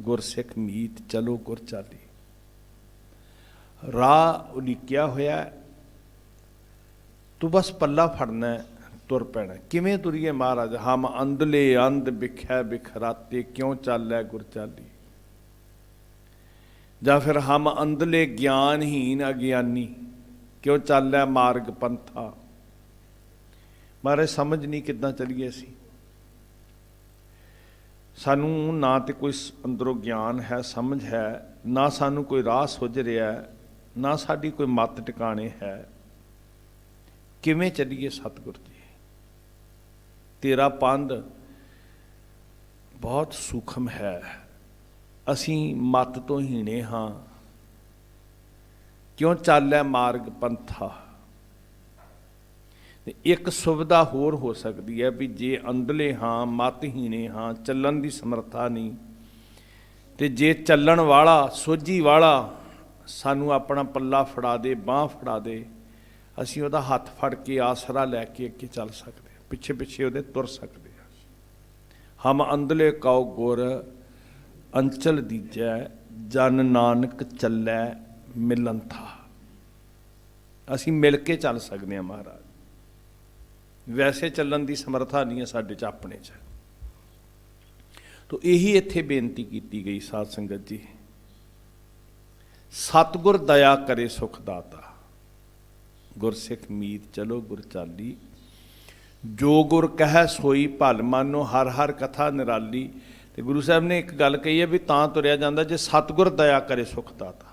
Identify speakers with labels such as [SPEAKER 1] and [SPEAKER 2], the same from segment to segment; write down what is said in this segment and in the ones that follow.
[SPEAKER 1] ਗੁਰਸਿੱਖ ਮੀਤ ਚਲੋ ਗੁਰ ਚਾਲੀ। ਰਾਹ ਉਲੀਕਿਆ ਹੋਇਆ, ਤੂੰ ਬਸ ਪੱਲਾ ਫੜਨਾ, ਤੁਰ ਪੈਣਾ। ਕਿਵੇਂ ਤੁਰੀਏ ਮਹਾਰਾਜ? ਹਮ ਅੰਧਲੇ ਅੰਧ ਬਿਖੈ ਬਿਖਰਾਤੇ, ਕਿਉਂ ਚਾਲੈ ਗੁਰ ਚਾਲੀ। ਜਾਂ ਫਿਰ ਹਮ ਅੰਧਲੇ ਗਿਆਨਹੀਨ ਅਗਿਆਨੀ, ਕਿਉਂ ਚਾਲੈ ਮਾਰਗ ਪੰਥਾ। ਮਹਾਰਾਜ ਸਮਝ ਨਹੀਂ ਕਿੱਦਾਂ ਚੱਲੀਏ ਅਸੀਂ। ਸਾਨੂੰ ਨਾ ਤੇ ਕੋਈ ਅੰਦਰੋਂ ਗਿਆਨ ਹੈ, ਸਮਝ ਹੈ, ਨਾ ਸਾਨੂੰ ਕੋਈ ਰਾਹ ਸੁੱਝ ਰਿਹਾ, ਨਾ ਸਾਡੀ ਕੋਈ ਮੱਤ ਟਿਕਾਣੇ ਹੈ। ਕਿਵੇਂ ਚੱਲੀਏ ਸਤਿਗੁਰ ਜੀ? ਤੇਰਾ ਪੰਧ ਬਹੁਤ ਸੂਖਮ ਹੈ, ਅਸੀਂ ਮੱਤ ਤੋਂ ਹੀਣੇ ਹਾਂ। ਕਿਉਂ ਚਾਲੈ ਮਾਰਗ ਪੰਥਾ। ਇੱਕ ਸੁਵਿਧਾ ਹੋਰ ਹੋ ਸਕਦੀ ਹੈ ਵੀ ਜੇ ਅੰਧਲੇ ਹਾਂ, ਮਤਹੀਣੇ ਹਾਂ, ਚੱਲਣ ਦੀ ਸਮਰੱਥਾ ਨਹੀਂ, ਤੇ ਜੇ ਚੱਲਣ ਵਾਲਾ, ਸੋਝੀ ਵਾਲਾ ਸਾਨੂੰ ਆਪਣਾ ਪੱਲਾ ਫੜਾ ਦੇ, ਬਾਂਹ ਫੜਾ ਦੇ, ਅਸੀਂ ਉਹਦਾ ਹੱਥ ਫੜ ਕੇ ਆਸਰਾ ਲੈ ਕੇ ਅੱਗੇ ਚੱਲ ਸਕਦੇ ਹਾਂ, ਪਿੱਛੇ ਪਿੱਛੇ ਉਹਦੇ ਤੁਰ ਸਕਦੇ ਹਾਂ। ਹਮ ਅੰਧਲੇ ਕਉ ਗੁਰ ਅੰਚਲ ਦੀਜੈ, ਜਨ ਨਾਨਕ ਚੱਲੈ ਮਿਲੰਥਾ। ਅਸੀਂ ਮਿਲ ਕੇ ਚੱਲ ਸਕਦੇ ਹਾਂ ਮਹਾਰਾਜ। ਵੈਸੇ ਚੱਲਣ ਦੀ ਸਮਰੱਥਾ ਨਹੀਂ ਹੈ ਸਾਡੇ 'ਚ, ਆਪਣੇ 'ਚ। ਤੋ ਇਹੀ ਇੱਥੇ ਬੇਨਤੀ ਕੀਤੀ ਗਈ ਸਾਧ ਸੰਗਤ ਜੀ, ਸਤਿਗੁਰ ਦਇਆ ਕਰੇ ਸੁਖ ਦਾਤਾ, ਗੁਰਸਿੱਖ ਮੀਤ ਚਲੋ ਗੁਰ ਚਾਲੀ। ਜੋ ਗੁਰ ਕਹਿ ਸੋਈ ਭਲ ਮਾਨੋ, ਹਰ ਹਰ ਕਥਾ ਨਿਰਾਲੀ। ਤੇ ਗੁਰੂ ਸਾਹਿਬ ਨੇ ਇੱਕ ਗੱਲ ਕਹੀ ਹੈ ਵੀ ਤਾਂ ਤੁਰਿਆ ਜਾਂਦਾ ਜੇ ਸਤਿਗੁਰ ਦਇਆ ਕਰੇ ਸੁਖ ਦਾਤਾ।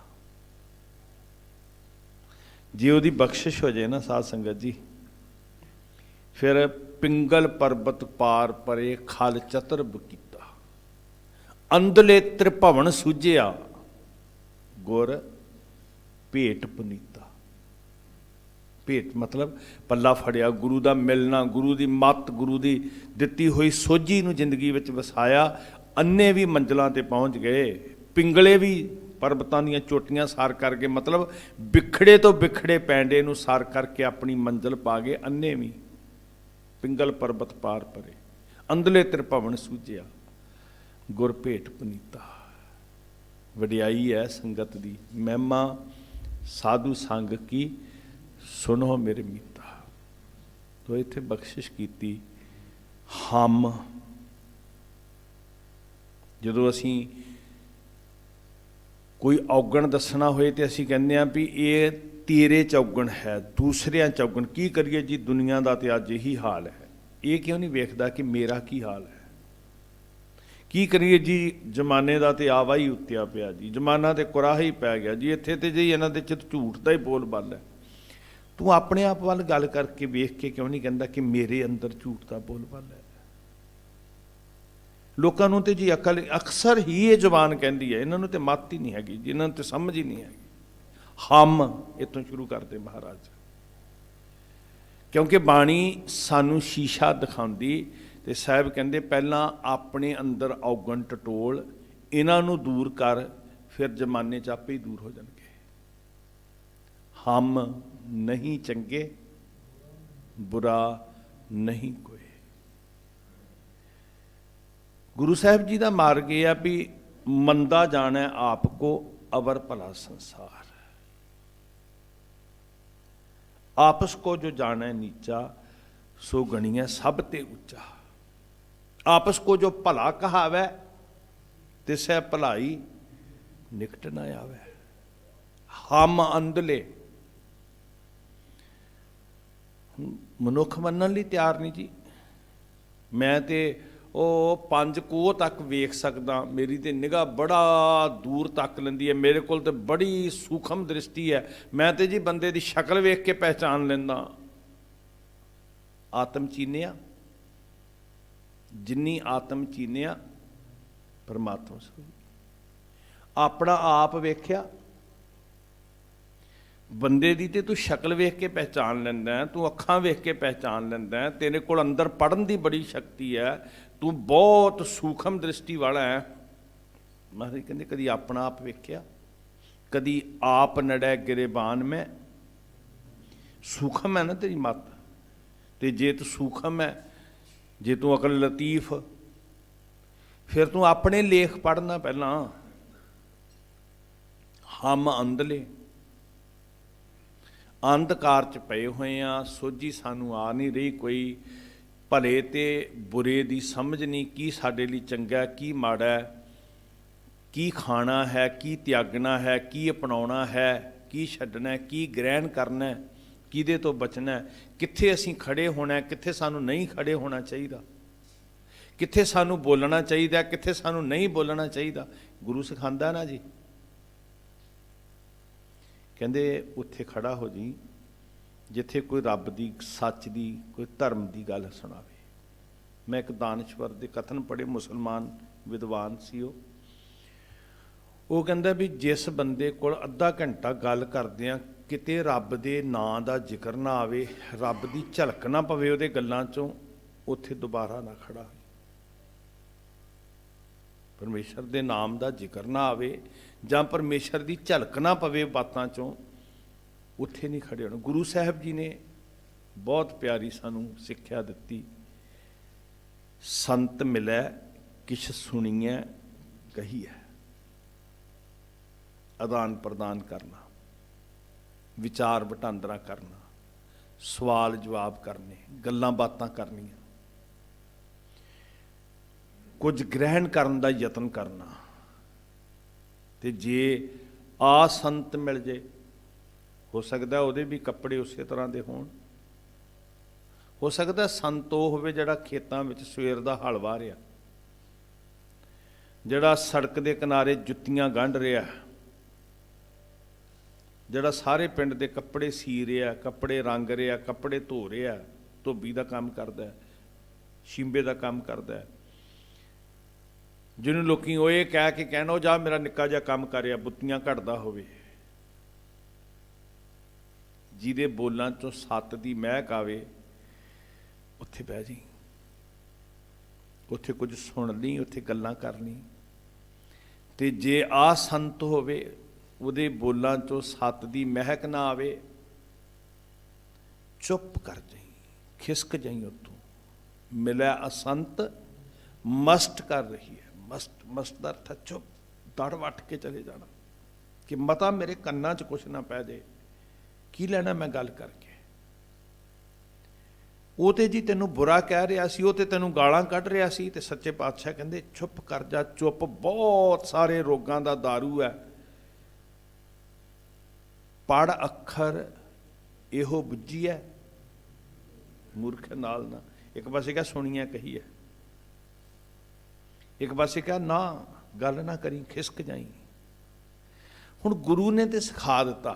[SPEAKER 1] ਜੇ ਉਹਦੀ ਬਖਸ਼ਿਸ਼ ਹੋ ਜਾਏ ਨਾ ਸਾਧ ਸੰਗਤ ਜੀ, ਫਿਰ ਪਿੰਗਲ ਪਰਬਤ ਪਾਰ ਪਰੇ, ਖਲ ਚਤਰਬ ਕੀਤਾ। ਅੰਧਲੇ ਤ੍ਰਿਭਵਨ ਸੂਝਿਆ, ਗੁਰ ਭੇਟ ਪੁਨੀਤਾ। ਭੇਟ ਮਤਲਬ ਪੱਲਾ ਫੜਿਆ, ਗੁਰੂ ਦਾ ਮਿਲਣਾ, ਗੁਰੂ ਦੀ ਮੱਤ, ਗੁਰੂ ਦੀ ਦਿੱਤੀ ਹੋਈ ਸੋਝੀ ਨੂੰ ਜ਼ਿੰਦਗੀ ਵਿੱਚ ਵਸਾਇਆ। ਅੰਨੇ ਵੀ ਮੰਜ਼ਲਾਂ ਤੇ ਪਹੁੰਚ ਗਏ, ਪਿੰਗਲੇ ਵੀ ਪਰਬਤਾਂ ਦੀਆਂ ਚੋਟੀਆਂ ਸਾਰ ਕਰਕੇ, ਮਤਲਬ ਬਿਖੜੇ ਤੋਂ ਬਿਖੜੇ ਪੈਂਡੇ ਨੂੰ ਸਾਰ ਕਰਕੇ ਆਪਣੀ ਮੰਜ਼ਿਲ ਪਾ ਗਏ। ਅੰਨੇ ਵੀ ਪਿੰਗਲ ਪਰਬਤ ਪਾਰ ਪਰੇ, ਅੰਧਲੇ ਤ੍ਰਿਭਵਨ ਸੂਝਿਆ, ਗੁਰ ਭੇਟ ਪੁਨੀਤਾ। ਵਡਿਆਈ ਹੈ ਸੰਗਤ ਦੀ, ਮਹਿਮਾ ਸਾਧੂ ਸੰਗ ਕੀ ਸੁਣੋ ਮੇਰੇ ਮੀਤਾ। ਤੋ ਇੱਥੇ ਬਖਸ਼ਿਸ਼ ਕੀਤੀ। ਹਮ, ਜਦੋਂ ਅਸੀਂ ਕੋਈ ਔਗਣ ਦੱਸਣਾ ਹੋਏ ਤੇ ਅਸੀਂ ਕਹਿੰਦੇ ਹਾਂ ਵੀ ਇਹ ਤੇਰੇ ਚੌਗਣ ਹੈ, ਦੂਸਰਿਆਂ ਚੌਗਣ। ਕੀ ਕਰੀਏ ਜੀ, ਦੁਨੀਆ ਦਾ ਤੇ ਅੱਜ ਇਹੀ ਹਾਲ ਹੈ। ਇਹ ਕਿਉਂ ਨਹੀਂ ਵੇਖਦਾ ਕਿ ਮੇਰਾ ਕੀ ਹਾਲ ਹੈ? ਕੀ ਕਰੀਏ ਜੀ, ਜ਼ਮਾਨੇ ਦਾ ਤੇ ਆਵਾ ਹੀ ਉੱਤਿਆ ਪਿਆ ਜੀ, ਜ਼ਮਾਨਾ ਤੇ ਕੁਰਾਹ ਹੀ ਪੈ ਗਿਆ ਜੀ। ਇੱਥੇ ਤੇ ਜੀ ਇਹਨਾਂ ਦੇ ਚਿੱਤ ਝੂਠ ਦਾ ਹੀ ਬੋਲ ਬੱਲ ਹੈ। ਤੂੰ ਆਪਣੇ ਆਪ ਵੱਲ ਗੱਲ ਕਰਕੇ ਵੇਖ ਕੇ ਕਿਉਂ ਨਹੀਂ ਕਹਿੰਦਾ ਕਿ ਮੇਰੇ ਅੰਦਰ ਝੂਠ ਦਾ ਬੋਲ ਬੱਲ ਹੈ? ਲੋਕਾਂ ਨੂੰ ਤੇ ਜੀ ਅਕਲ ਅਕਸਰ ਹੀ ਇਹ ਜ਼ੁਬਾਨ ਕਹਿੰਦੀ ਹੈ, ਇਹਨਾਂ ਨੂੰ ਤੇ ਮੱਤ ਹੀ ਨਹੀਂ ਹੈਗੀ ਜੀ, ਇਹਨਾਂ ਨੂੰ ਤੇ ਸਮਝ ਹੀ ਨਹੀਂ ਹੈਗੀ। ਹਮ ਇੱਥੋਂ ਸ਼ੁਰੂ ਕਰਦੇ ਮਹਾਰਾਜ, ਕਿਉਂਕਿ ਬਾਣੀ ਸਾਨੂੰ ਸ਼ੀਸ਼ਾ ਦਿਖਾਉਂਦੀ। ਤੇ ਸਾਹਿਬ ਕਹਿੰਦੇ ਪਹਿਲਾਂ ਆਪਣੇ ਅੰਦਰ ਔਗਣ ਟਟੋਲ, ਇਹਨਾਂ ਨੂੰ ਦੂਰ ਕਰ, ਫਿਰ ਜ਼ਮਾਨੇ 'ਚ ਆਪੇ ਹੀ ਦੂਰ ਹੋ ਜਾਣਗੇ। ਹਮ ਨਹੀਂ ਚੰਗੇ, ਬੁਰਾ ਨਹੀਂ ਕੋਈ। ਗੁਰੂ ਸਾਹਿਬ ਜੀ ਦਾ ਮਾਰਗ ਇਹ ਆ ਵੀ ਮੰਦਾ ਜਾਣੈ ਆਪ ਕੋ, ਅਵਰ ਭਲਾ ਸੰਸਾਰ। आपस को जो जाने नीचा, सो गणिया सब ते ऊंचा। आपस को जो भला कहावै, तिसै भलाई निकट न आवे। हम अंधले, मनुख मनन लई तैयार नहीं जी। मैं ते ਉਹ 5 ਕੋਹ ਤੱਕ ਵੇਖ ਸਕਦਾ, ਮੇਰੀ ਤੇ ਨਿਗਾਹ ਬੜਾ ਦੂਰ ਤੱਕ ਲੈਂਦੀ ਹੈ, ਮੇਰੇ ਕੋਲ ਤੇ ਬੜੀ ਸੂਖਮ ਦ੍ਰਿਸ਼ਟੀ ਹੈ। ਮੈਂ ਤੇ ਜੀ ਬੰਦੇ ਦੀ ਸ਼ਕਲ ਵੇਖ ਕੇ ਪਹਿਚਾਨ ਲੈਂਦਾ। ਆਤਮ ਚੀਨਿਆ, ਜਿੰਨੀ ਆਤਮ ਚੀਨਿਆ ਪਰਮਾਤਮਾ ਸੋਈ। ਆਪਣਾ ਆਪ ਵੇਖਿਆ, ਬੰਦੇ ਦੀ ਤੇ ਤੂੰ ਸ਼ਕਲ ਵੇਖ ਕੇ ਪਹਿਚਾਨ ਲੈਂਦਾ, ਤੂੰ ਅੱਖਾਂ ਵੇਖ ਕੇ ਪਹਿਚਾਨ ਲੈਂਦਾ, ਤੇਰੇ ਕੋਲ ਅੰਦਰ ਪੜ੍ਹਨ ਦੀ ਬੜੀ ਸ਼ਕਤੀ ਹੈ, ਤੂੰ ਬਹੁਤ ਸੂਖਮ ਦ੍ਰਿਸ਼ਟੀ ਵਾਲਾ ਹੈ। ਮਹਾਰਾਜ ਕਹਿੰਦੇ ਕਦੀ ਆਪਣਾ ਆਪ ਵੇਖਿਆ, ਕਦੀ ਆਪ ਨੜੈ ਗਿਰੇਬਾਨ ਮੈਂ। ਸੂਖਮ ਹੈ ਨਾ ਤੇਰੀ ਮੱਤ, ਤੇ ਜੇ ਤੂੰ ਸੂਖਮ ਹੈ, ਜੇ ਤੂੰ ਅਕਲ ਲਤੀਫ, ਫਿਰ ਤੂੰ ਆਪਣੇ ਲੇਖ ਪੜ੍ਹਨਾ ਪਹਿਲਾਂ। ਹਮ ਅੰਧਲੇ, ਅੰਧਕਾਰ 'ਚ ਪਏ ਹੋਏ ਆ, ਸੋਝੀ ਸਾਨੂੰ ਆ ਨਹੀਂ ਰਹੀ ਕੋਈ, ਭਲੇ ਤੇ ਬੁਰੇ ਦੀ ਸਮਝ ਨਹੀਂ, ਕੀ ਸਾਡੇ ਲਈ ਚੰਗਾ ਕੀ ਮਾੜਾ ਹੈ, ਕੀ ਖਾਣਾ ਹੈ ਕੀ ਤਿਆਗਣਾ ਹੈ, ਕੀ ਅਪਣਾਉਣਾ ਹੈ ਕੀ ਛੱਡਣਾ, ਕੀ ਗ੍ਰਹਿਣ ਕਰਨਾ, ਕਿਹਦੇ ਤੋਂ ਬਚਣਾ, ਕਿੱਥੇ ਅਸੀਂ ਖੜੇ ਹੋਣਾ, ਕਿੱਥੇ ਸਾਨੂੰ ਨਹੀਂ ਖੜੇ ਹੋਣਾ ਚਾਹੀਦਾ, ਕਿੱਥੇ ਸਾਨੂੰ ਬੋਲਣਾ ਚਾਹੀਦਾ, ਕਿੱਥੇ ਸਾਨੂੰ ਨਹੀਂ ਬੋਲਣਾ ਚਾਹੀਦਾ। ਗੁਰੂ ਸਿਖਾਉਂਦਾ ਨਾ ਜੀ, ਕਹਿੰਦੇ ਉੱਥੇ ਖੜਾ ਹੋ ਜੀ ਜਿੱਥੇ ਕੋਈ ਰੱਬ ਦੀ, ਸੱਚ ਦੀ, ਕੋਈ ਧਰਮ ਦੀ ਗੱਲ ਸੁਣਾਵੇ। ਮੈਂ ਇੱਕ ਦਾਨਸ਼ਵਰ ਦੇ ਕਥਨ ਪੜ੍ਹੇ, ਮੁਸਲਮਾਨ ਵਿਦਵਾਨ ਸੀ ਉਹ ਕਹਿੰਦਾ ਵੀ ਜਿਸ ਬੰਦੇ ਕੋਲ ਅੱਧਾ ਘੰਟਾ ਗੱਲ ਕਰਦਿਆਂ ਕਿਤੇ ਰੱਬ ਦੇ ਨਾਂ ਦਾ ਜ਼ਿਕਰ ਨਾ ਆਵੇ, ਰੱਬ ਦੀ ਝਲਕ ਨਾ ਪਵੇ ਉਹਦੇ ਗੱਲਾਂ 'ਚੋਂ, ਉੱਥੇ ਦੁਬਾਰਾ ਨਾ ਖੜਾ। ਪਰਮੇਸ਼ਰ ਦੇ ਨਾਮ ਦਾ ਜ਼ਿਕਰ ਨਾ ਆਵੇ ਜਾਂ ਪਰਮੇਸ਼ਰ ਦੀ ਝਲਕ ਨਾ ਪਵੇ ਬਾਤਾਂ 'ਚੋਂ, ਉੱਥੇ ਨਹੀਂ ਖੜੇ ਹੋਣਾ। ਗੁਰੂ ਸਾਹਿਬ ਜੀ ਨੇ ਬਹੁਤ ਪਿਆਰੀ ਸਾਨੂੰ ਸਿੱਖਿਆ ਦਿੱਤੀ, ਸੰਤ ਮਿਲੈ ਕਿਛ ਸੁਣੀਐ ਕਹੀਐ। ਆਦਾਨ ਪ੍ਰਦਾਨ ਕਰਨਾ, ਵਿਚਾਰ ਵਟਾਂਦਰਾ ਕਰਨਾ, ਸਵਾਲ ਜਵਾਬ ਕਰਨੇ, ਗੱਲਾਂ ਬਾਤਾਂ ਕਰਨੀਆਂ, ਕੁਝ ਗ੍ਰਹਿਣ ਕਰਨ ਦਾ ਯਤਨ ਕਰਨਾ। ਤੇ ਜੇ ਆ ਸੰਤ ਮਿਲ ਜੇ, ਹੋ ਸਕਦਾ ਉਹਦੇ ਵੀ ਕੱਪੜੇ ਉਸੇ ਤਰ੍ਹਾਂ ਦੇ ਹੋਣ, ਹੋ ਸਕਦਾ ਸੰਤ ਉਹ ਹੋਵੇ ਜਿਹੜਾ ਖੇਤਾਂ ਵਿੱਚ ਸਵੇਰ ਦਾ ਹਲ ਵਾਹ ਰਿਹਾ, ਜਿਹੜਾ ਸੜਕ ਦੇ ਕਿਨਾਰੇ ਜੁੱਤੀਆਂ ਗੰਢ ਰਿਹਾ, ਜਿਹੜਾ ਸਾਰੇ ਪਿੰਡ ਦੇ ਕੱਪੜੇ ਸੀ ਰਿਹਾ, ਕੱਪੜੇ ਰੰਗ ਰਿਹਾ, ਕੱਪੜੇ ਧੋ ਰਿਹਾ, ਧੋਬੀ ਦਾ ਕੰਮ ਕਰਦਾ, ਸ਼ੀਂਬੇ ਦਾ ਕੰਮ ਕਰਦਾ, ਜਿਹਨੂੰ ਲੋਕੀ ਉਹ ਇਹ ਕਹਿ ਕੇ ਕਹਿਣਾ ਉਹ ਜਾ ਮੇਰਾ ਨਿੱਕਾ ਜਿਹਾ ਕੰਮ ਕਰਿਆ, ਬੁੱਤੀਆਂ ਘੜਦਾ ਹੋਵੇ, ਜਿਹਦੇ ਬੋਲਾਂ 'ਚੋਂ ਸੱਤ ਦੀ ਮਹਿਕ ਆਵੇ, ਉੱਥੇ ਬਹਿ ਜੀ, ਉੱਥੇ ਕੁਝ ਸੁਣ ਲਈ, ਉੱਥੇ ਗੱਲਾਂ ਕਰ ਲਈ। ਤੇ ਜੇ ਆ ਸੰਤ ਹੋਵੇ, ਉਹਦੇ ਬੋਲਾਂ 'ਚੋਂ ਸੱਤ ਦੀ ਮਹਿਕ ਨਾ ਆਵੇ, ਚੁੱਪ ਕਰ ਜਾਈ, ਖਿਸਕ ਜਾਈ ਉੱਥੋਂ। ਮਿਲਿਆ ਅਸੰਤ ਮਸਟ ਕਰ ਰਹੀ ਹੈ, ਮਸਟ ਦਾ ਅਰਥ ਚੁੱਪ, ਦੜ ਵੱਟ ਕੇ ਚਲੇ ਜਾਣਾ ਕਿ ਮਤਾ ਮੇਰੇ ਕੰਨਾਂ 'ਚ ਕੁਛ ਨਾ ਪੈ ਜਾਏ, ਕੀ ਲੈਣਾ ਮੈਂ ਗੱਲ ਕਰਕੇ। ਉਹ ਤੇ ਜੀ ਤੈਨੂੰ ਬੁਰਾ ਕਹਿ ਰਿਹਾ ਸੀ, ਉਹ ਤੇ ਤੈਨੂੰ ਗਾਲਾਂ ਕੱਢ ਰਿਹਾ ਸੀ, ਤੇ ਸੱਚੇ ਪਾਤਸ਼ਾਹ ਕਹਿੰਦੇ ਚੁੱਪ ਕਰ ਜਾ। ਚੁੱਪ ਬਹੁਤ ਸਾਰੇ ਰੋਗਾਂ ਦਾ ਦਾਰੂ ਹੈ। ਪੜ ਅੱਖਰ ਇਹੋ ਬੁੱਝੀ ਹੈ, ਮੂਰਖ ਨਾਲ ਨਾ। ਇੱਕ ਪਾਸੇ ਕਿਹਾ ਸੁਣੀਆਂ ਕਹੀ ਹੈ, ਇੱਕ ਪਾਸੇ ਕਿਹਾ ਨਾ ਗੱਲ ਨਾ ਕਰੀ, ਖਿਸਕ ਜਾਈ। ਹੁਣ ਗੁਰੂ ਨੇ ਤੇ ਸਿਖਾ ਦਿੱਤਾ,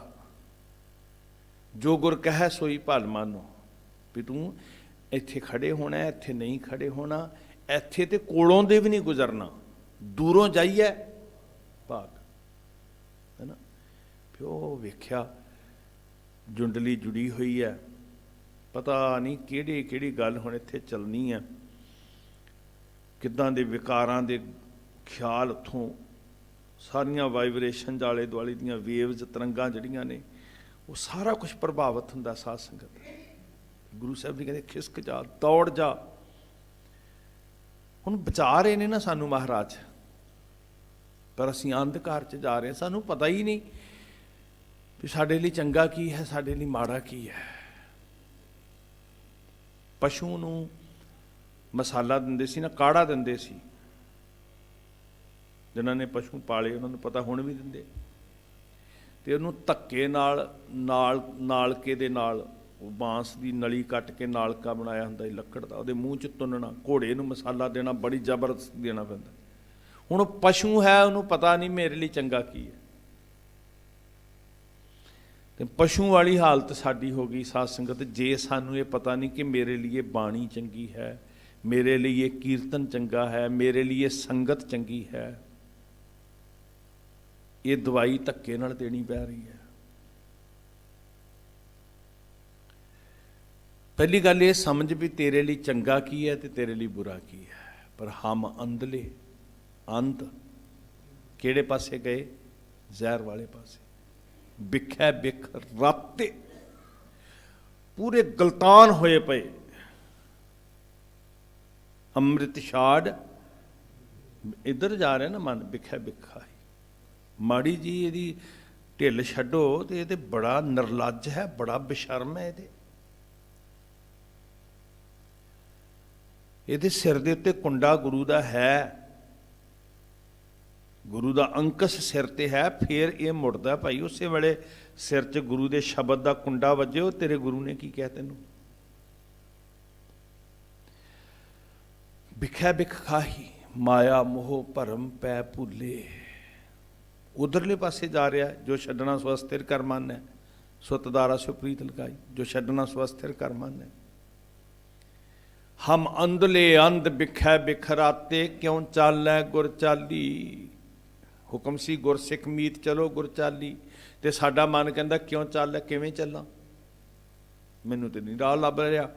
[SPEAKER 1] ਜੋ ਗੁਰ ਕਹੈ ਸੋਈ ਭਲ ਮਾਨੋ, ਵੀ ਤੂੰ ਇੱਥੇ ਖੜੇ ਹੋਣਾ, ਇੱਥੇ ਨਹੀਂ ਖੜੇ ਹੋਣਾ, ਇੱਥੇ ਤੇ ਕੋਲੋਂ ਦੇ ਵੀ ਨਹੀਂ ਗੁਜ਼ਰਨਾ, ਦੂਰੋਂ ਜਾਈਏ ਭਾਗ, ਹੈ ਨਾ। ਫਿਰ ਉਹ ਵੇਖਿਆ ਜੁੰਡਲੀ ਜੁੜੀ ਹੋਈ ਹੈ, ਪਤਾ ਨਹੀਂ ਕਿਹੜੀ ਗੱਲ ਹੁਣ ਇੱਥੇ ਚੱਲਣੀ ਹੈ, ਕਿੱਦਾਂ ਦੇ ਵਿਕਾਰਾਂ ਦੇ ਖਿਆਲ ਉੱਥੋਂ ਸਾਰੀਆਂ ਵਾਈਬ੍ਰੇਸ਼ਨ ਆਲੇ ਦੁਆਲੇ ਦੀਆਂ ਵੇਵਜ਼, ਤਰੰਗਾਂ ਜਿਹੜੀਆਂ ਨੇ, ਉਹ ਸਾਰਾ ਕੁਝ ਪ੍ਰਭਾਵਿਤ ਹੁੰਦਾ ਸਾਧ ਸੰਗਤ। ਗੁਰੂ ਸਾਹਿਬ ਜੀ ਕਹਿੰਦੇ ਖਿਸਕ ਜਾ, ਦੌੜ ਜਾ। ਹੁਣ ਬਚਾ ਰਹੇ ਨੇ ਨਾ ਸਾਨੂੰ ਮਹਾਰਾਜ, ਪਰ ਅਸੀਂ ਅੰਧਕਾਰ 'ਚ ਜਾ ਰਹੇ ਹਾਂ, ਸਾਨੂੰ ਪਤਾ ਹੀ ਨਹੀਂ ਵੀ ਸਾਡੇ ਲਈ ਚੰਗਾ ਕੀ ਹੈ, ਸਾਡੇ ਲਈ ਮਾੜਾ ਕੀ ਹੈ। ਪਸ਼ੂ ਨੂੰ ਮਸਾਲਾ ਦਿੰਦੇ ਸੀ ਨਾ, ਕਾੜਾ ਦਿੰਦੇ ਸੀ, ਜਿਨ੍ਹਾਂ ਨੇ ਪਸ਼ੂ ਪਾਲੇ ਉਹਨਾਂ ਨੂੰ ਪਤਾ, ਹੁਣ ਵੀ ਦਿੰਦੇ, ਤੇ ਉਹਨੂੰ ਧੱਕੇ ਨਾਲਕੇ ਦੇ ਨਾਲ ਬਾਂਸ ਦੀ ਨਲੀ ਕੱਟ ਕੇ ਨਾਲਕਾ ਬਣਾਇਆ ਹੁੰਦਾ ਸੀ ਲੱਕੜ ਦਾ, ਉਹਦੇ ਮੂੰਹ 'ਚ ਤੁੰਨਣਾ, ਘੋੜੇ ਨੂੰ ਮਸਾਲਾ ਦੇਣਾ, ਬੜੀ ਜ਼ਬਰਦਸਤ ਦੇਣਾ ਪੈਂਦਾ। ਹੁਣ ਉਹ ਪਸ਼ੂ ਹੈ, ਉਹਨੂੰ ਪਤਾ ਨਹੀਂ ਮੇਰੇ ਲਈ ਚੰਗਾ ਕੀ ਹੈ। ਤੇ ਪਸ਼ੂ ਵਾਲੀ ਹਾਲਤ ਸਾਡੀ ਹੋ ਗਈ ਸਾਧ ਸੰਗਤ, ਜੇ ਸਾਨੂੰ ਇਹ ਪਤਾ ਨਹੀਂ ਕਿ ਮੇਰੇ ਲਈ ਬਾਣੀ ਚੰਗੀ ਹੈ, ਮੇਰੇ ਲਈ ਇਹ ਕੀਰਤਨ ਚੰਗਾ ਹੈ, ਮੇਰੇ ਲਈ ਇਹ ਸੰਗਤ ਚੰਗੀ ਹੈ। ਇਹ ਦਵਾਈ ਧੱਕੇ ਨਾਲ ਦੇਣੀ ਪੈ ਰਹੀ ਹੈ। ਪਹਿਲੀ ਗੱਲ ਇਹ ਸਮਝ ਵੀ ਤੇਰੇ ਲਈ ਚੰਗਾ ਕੀ ਹੈ ਤੇ ਤੇਰੇ ਲਈ ਬੁਰਾ ਕੀ ਹੈ। ਪਰ ਹਮ ਅੰਧਲੇ, ਅੰਧ ਕਿਹੜੇ ਪਾਸੇ ਗਏ? ਜ਼ਹਿਰ ਵਾਲੇ ਪਾਸੇ। ਬਿਖੈ ਬਿਖ ਰਾਤੇ ਪੂਰੇ ਗਲਤਾਨ ਹੋਏ ਪਏ, ਅੰਮ੍ਰਿਤ ਛਾੜ ਇੱਧਰ ਜਾ ਰਿਹਾ ਨਾ ਮਨ, ਵਿਖੇ ਵਿਖਾ ਹੀ। ਮਾੜੀ ਜੀ ਇਹਦੀ ਢਿੱਲ ਛੱਡੋ ਤੇ ਇਹ ਤੇ ਬੜਾ ਨਿਰਲੱਜ ਹੈ, ਬੜਾ ਬੇਸ਼ਰਮ ਹੈ। ਇਹਦੇ ਸਿਰ ਦੇ ਉੱਤੇ ਕੁੰਡਾ ਗੁਰੂ ਦਾ ਹੈ, ਗੁਰੂ ਦਾ ਅੰਕਸ ਸਿਰ ਤੇ ਹੈ, ਫੇਰ ਇਹ ਮੁੜਦਾ ਭਾਈ ਉਸੇ ਵੇਲੇ ਸਿਰ 'ਚ ਗੁਰੂ ਦੇ ਸ਼ਬਦ ਦਾ ਕੁੰਡਾ ਵੱਜੇ। ਉਹ ਤੇਰੇ ਗੁਰੂ ਨੇ ਕੀ ਕਿਹਾ ਤੈਨੂੰ? ਵਿਖੇ ਵਿਖ ਖਾਹੀ ਮਾਇਆ ਮੋਹ ਭਰਮ ਪੈ ਭੁੱਲੇ। ਉਧਰਲੇ ਪਾਸੇ ਜਾ ਰਿਹਾ, ਜੋ ਛੱਡਣਾ ਸੋ ਅਸਥਿਰ ਕਰ ਮਨ ਹੈ, ਸੁਤਦਾਰਾ ਸੋ ਪ੍ਰੀਤ ਲਗਾਈ। ਜੋ ਛੱਡਣਾ ਸੋ ਅਸਥਿਰ ਕਰ ਮਨ ਹੈ। ਹਮ ਅੰਧਲੇ ਅੰਧ ਵਿਖੇ ਬਿਖਰਾਤੇ, ਕਿਉਂ ਚਾਲੈ ਗੁਰ ਚਾਲੀ। ਹੁਕਮ ਸੀ ਗੁਰ ਸਿੱਖ ਮੀਤ ਚਲੋ ਗੁਰ ਚਾਲੀ, ਤੇ ਸਾਡਾ ਮਨ ਕਹਿੰਦਾ ਕਿਉਂ ਚੱਲ, ਕਿਵੇਂ ਚੱਲਾਂ, ਮੈਨੂੰ ਤੇ ਨਹੀਂ ਰਾਹ ਲੱਭ ਰਿਹਾ।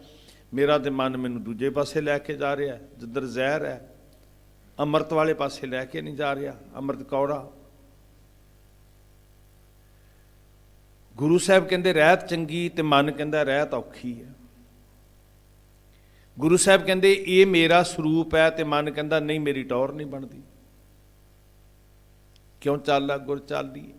[SPEAKER 1] ਮੇਰਾ ਤੇ ਮਨ ਮੈਨੂੰ ਦੂਜੇ ਪਾਸੇ ਲੈ ਕੇ ਜਾ ਰਿਹਾ, ਜਿੱਧਰ ਜ਼ਹਿਰ ਹੈ, ਅੰਮ੍ਰਿਤ ਵਾਲੇ ਪਾਸੇ ਲੈ ਕੇ ਨਹੀਂ ਜਾ ਰਿਹਾ। ਅੰਮ੍ਰਿਤ ਕੌੜਾ। ਗੁਰੂ ਸਾਹਿਬ ਕਹਿੰਦੇ ਰਹਿਤ ਚੰਗੀ, ਤੇ ਮਨ ਕਹਿੰਦਾ ਰਹਿਤ ਔਖੀ ਹੈ। ਗੁਰੂ ਸਾਹਿਬ ਕਹਿੰਦੇ ਇਹ ਮੇਰਾ ਸਰੂਪ ਹੈ, ਤੇ ਮਨ ਕਹਿੰਦਾ ਨਹੀਂ ਮੇਰੀ ਟੌਰ ਨਹੀਂ ਬਣਦੀ। ਕਿਉਂ ਚਾਲਾ ਗੁਰ ਚਾਲੀ।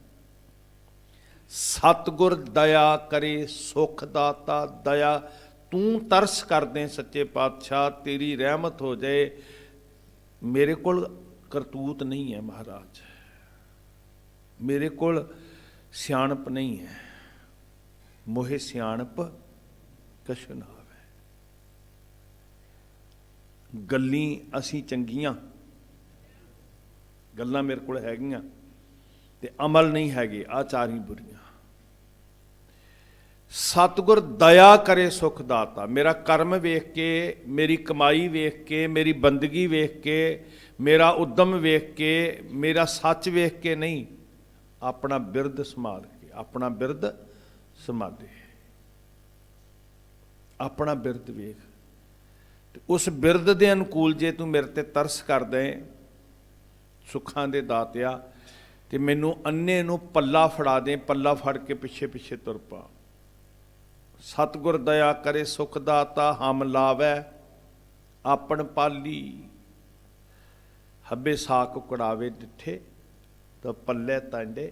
[SPEAKER 1] ਸਤਿਗੁਰ ਦਇਆ ਕਰੇ ਸੁਖ ਦਾਤਾ ਦਇਆ, ਤੂੰ ਤਰਸ ਕਰਦੇ ਸੱਚੇ ਪਾਤਸ਼ਾਹ, ਤੇਰੀ ਰਹਿਮਤ ਹੋ ਜਾਏ। ਮੇਰੇ ਕੋਲ ਕਰਤੂਤ ਨਹੀਂ ਹੈ ਮਹਾਰਾਜ, ਮੇਰੇ ਕੋਲ ਸਿਆਣਪ ਨਹੀਂ ਹੈ। ਮੋਹੇ ਸਿਆਣਪ ਕਛੁ ਨਾ ਆਵੇ। ਗੱਲੀਂ ਅਸੀਂ ਚੰਗੀਆਂ, ਗੱਲਾਂ ਮੇਰੇ ਕੋਲ ਹੈਗੀਆਂ, ਤੇ ਅਮਲ ਨਹੀਂ ਹੈਗੇ, ਆਹ ਚਾਰੀ ਬੁਰੀਆਂ। ਸਤਿਗੁਰ ਦਇਆ ਕਰੇ ਸੁਖ ਦਾਤਾ। ਮੇਰਾ ਕਰਮ ਵੇਖ ਕੇ, ਮੇਰੀ ਕਮਾਈ ਵੇਖ ਕੇ, ਮੇਰੀ ਬੰਦਗੀ ਵੇਖ ਕੇ, ਮੇਰਾ ਉਦਮ ਵੇਖ ਕੇ, ਮੇਰਾ ਸੱਚ ਵੇਖ ਕੇ ਨਹੀਂ, ਆਪਣਾ ਬਿਰਦ ਸੰਭਾਲ ਕੇ। ਆਪਣਾ ਬਿਰਦ ਸੰਭਾਲੇ, ਆਪਣਾ ਬਿਰਦ ਵੇਖ, ਤੇ ਉਸ ਬਿਰਦ ਦੇ ਅਨੁਕੂਲ ਜੇ ਤੂੰ ਮੇਰੇ ਤੇ ਤਰਸ ਕਰ ਦੇ, ਸੁੱਖਾਂ ਦੇ ਦਾਤਿਆ, ਤੇ ਮੈਨੂੰ ਅੰਨੇ ਨੂੰ ਪੱਲਾ ਫੜਾ ਦੇ, ਪੱਲਾ ਫੜ ਕੇ ਪਿੱਛੇ ਪਿੱਛੇ ਤੁਰ ਪਾ। ਸਤਿਗੁਰ ਦਇਆ ਕਰੇ ਸੁਖ ਦਾਤਾ, ਹਮ ਲਾਵੈ ਆਪਣ ਪਾਲੀ। ਹੱਬੇ ਸਾਕ ਕੁੜਾਵੇ ਡਿੱਠੇ, ਤਾਂ ਪੱਲੇ ਤਾਂਡੇ।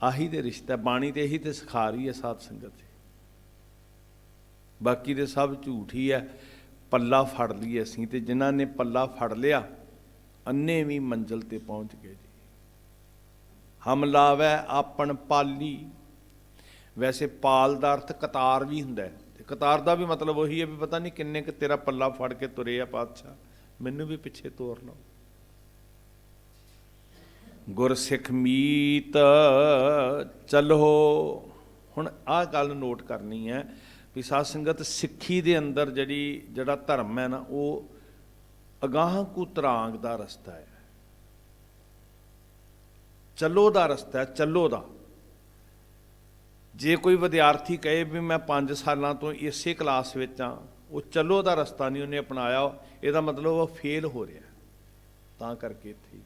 [SPEAKER 1] ਆਹੀ ਦੇ ਰਿਸ਼ਤਾ, ਬਾਣੀ ਤੇ ਇਹੀ ਤੇ ਸਿਖਾ ਰਹੀ ਹੈ ਸਾਧ ਸੰਗਤ। ਬਾਕੀ ਦੇ ਸਭ ਝੂਠ ਹੀ ਹੈ। ਪੱਲਾ ਫੜ ਲਈਏ ਅਸੀਂ, ਤੇ ਜਿਨ੍ਹਾਂ ਨੇ ਪੱਲਾ ਫੜ ਲਿਆ ਅੰਨੇ ਵੀ ਮੰਜ਼ਿਲ ਤੇ ਪਹੁੰਚ ਗਏ ਜੀ। ਹਮ ਲਾਵੈ ਆਪਣ ਪਾਲੀ। ਵੈਸੇ ਪਾਲ ਦਾ ਅਰਥ ਕਤਾਰ ਵੀ ਹੁੰਦਾ ਹੈ, ਤੇ ਕਤਾਰ ਦਾ ਵੀ ਮਤਲਬ ਉਹੀ ਹੈ ਵੀ ਪਤਾ ਨਹੀਂ ਕਿੰਨੇ ਕੁ ਤੇਰਾ ਪੱਲਾ ਫੜ ਕੇ ਤੁਰੇ ਆ ਪਾਤਸ਼ਾਹ, ਮੈਨੂੰ ਵੀ ਪਿੱਛੇ ਤੋਰ ਲਓ। ਗੁਰਸਿੱਖ ਮੀਤ ਚਲੋ। ਹੁਣ ਆਹ ਗੱਲ ਨੋਟ ਕਰਨੀ ਹੈ ਵੀ ਸਾਧ ਸੰਗਤ, ਸਿੱਖੀ ਦੇ ਅੰਦਰ ਜਿਹੜਾ ਧਰਮ ਹੈ ਨਾ, ਉਹ ਅਗਾਂਹ ਕੂ ਤਰਾਂਗ ਦਾ ਰਸਤਾ ਹੈ, ਚੱਲੋ ਦਾ ਰਸਤਾ ਹੈ, ਚੱਲੋ ਦਾ। ਜੇ ਕੋਈ ਵਿਦਿਆਰਥੀ ਕਹੇ ਵੀ ਮੈਂ 5 ਸਾਲਾਂ ਤੋਂ ਇਸੇ ਕਲਾਸ ਵਿੱਚ ਹਾਂ, ਉਹ ਚੱਲੋ ਦਾ ਰਸਤਾ ਨਹੀਂ ਉਹਨੇ ਅਪਣਾਇਆ, ਇਹਦਾ ਮਤਲਬ ਉਹ ਫੇਲ ਹੋ ਰਿਹਾ। ਤਾਂ ਕਰਕੇ ਇੱਥੇ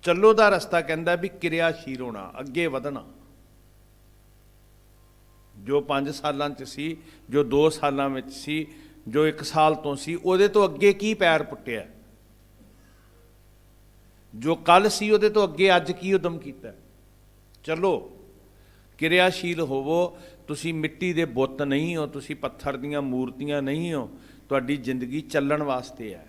[SPEAKER 1] ਚੱਲੋ ਦਾ ਰਸਤਾ ਕਹਿੰਦਾ ਵੀ ਕਿਰਿਆਸ਼ੀਲ ਹੋਣਾ, ਅੱਗੇ ਵਧਣਾ। ਜੋ 5 ਸਾਲਾਂ 'ਚ ਸੀ, ਜੋ 2 ਸਾਲਾਂ ਵਿੱਚ ਸੀ, ਜੋ 1 ਸਾਲ ਤੋਂ ਸੀ, ਉਹਦੇ ਤੋਂ ਅੱਗੇ ਕੀ ਪੈਰ ਪੁੱਟਿਆ, ਜੋ ਕੱਲ ਸੀ ਉਹਦੇ ਤੋਂ ਅੱਗੇ ਅੱਜ ਕੀ ਉਦਮ ਕੀਤਾ। ਚਲੋ ਕਿਰਿਆਸ਼ੀਲ ਹੋਵੋ। ਤੁਸੀਂ ਮਿੱਟੀ ਦੇ ਬੁੱਤ ਨਹੀਂ ਹੋ, ਤੁਸੀਂ ਪੱਥਰ ਦੀਆਂ ਮੂਰਤੀਆਂ ਨਹੀਂ ਹੋ, ਤੁਹਾਡੀ ਜ਼ਿੰਦਗੀ ਚੱਲਣ ਵਾਸਤੇ ਹੈ।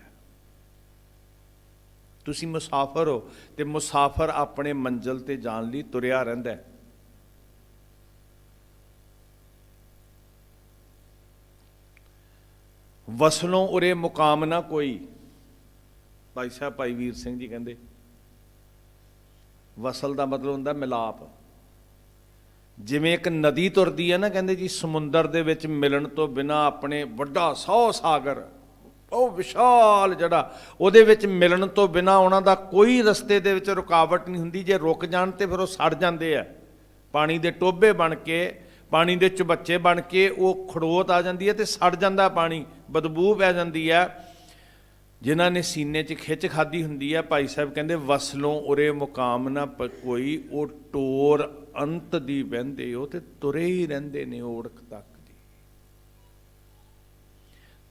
[SPEAKER 1] ਤੁਸੀਂ ਮੁਸਾਫਰ ਹੋ, ਤੇ ਮੁਸਾਫਰ ਆਪਣੇ ਮੰਜ਼ਿਲ ਤੇ ਜਾਣ ਲਈ ਤੁਰਿਆ ਰਹਿੰਦਾ ਹੈ। ਵਸਲੋਂ ਉਰੇ ਮੁਕਾਮ ਨਾ ਕੋਈ। ਭਾਈ ਸਾਹਿਬ ਭਾਈ ਵੀਰ ਸਿੰਘ ਜੀ ਕਹਿੰਦੇ ਵਸਲ ਦਾ ਮਤਲਬ ਹੁੰਦਾ ਮਿਲਾਪ। ਜਿਵੇਂ ਇੱਕ ਨਦੀ ਤੁਰਦੀ ਹੈ ਨਾ, ਕਹਿੰਦੇ ਜੀ ਸਮੁੰਦਰ ਦੇ ਵਿੱਚ ਮਿਲਣ ਤੋਂ ਬਿਨਾਂ ਆਪਣੇ ਵੱਡਾ 100 ਸਾਗਰ, ਉਹ ਵਿਸ਼ਾਲ ਜਿਹੜਾ, ਉਹਦੇ ਵਿੱਚ ਮਿਲਣ ਤੋਂ ਬਿਨਾਂ ਉਹਨਾਂ ਦਾ ਕੋਈ ਰਸਤੇ ਦੇ ਵਿੱਚ ਰੁਕਾਵਟ ਨਹੀਂ ਹੁੰਦੀ। ਜੇ ਰੁਕ ਜਾਣ ਤੇ ਫਿਰ ਉਹ ਸੜ ਜਾਂਦੇ ਆ, ਪਾਣੀ ਦੇ ਟੋਭੇ ਬਣ ਕੇ, ਪਾਣੀ ਦੇ ਚੁਬੱਚੇ ਬਣ ਕੇ ਉਹ ਖੜੋਤ ਆ ਜਾਂਦੀ ਹੈ ਤੇ ਸੜ ਜਾਂਦਾ ਪਾਣੀ, ਬਦਬੂ ਪੈ ਜਾਂਦੀ ਹੈ। ਜਿਨ੍ਹਾਂ ਨੇ ਸੀਨੇ 'ਚ ਖਿੱਚ ਖਾਧੀ ਹੁੰਦੀ ਹੈ, ਭਾਈ ਸਾਹਿਬ ਕਹਿੰਦੇ ਵਸਲੋਂ ਉਰੇ ਮੁਕਾਮ ਨਾ ਕੋਈ, ਉਹ ਟੋਰ ਅੰਤ ਦੀ ਬਹਿੰਦੇ, ਉਹ ਤੇ ਤੁਰੇ ਹੀ ਰਹਿੰਦੇ ਨੇ ਓੜਕ ਤੱਕ ਦੀ।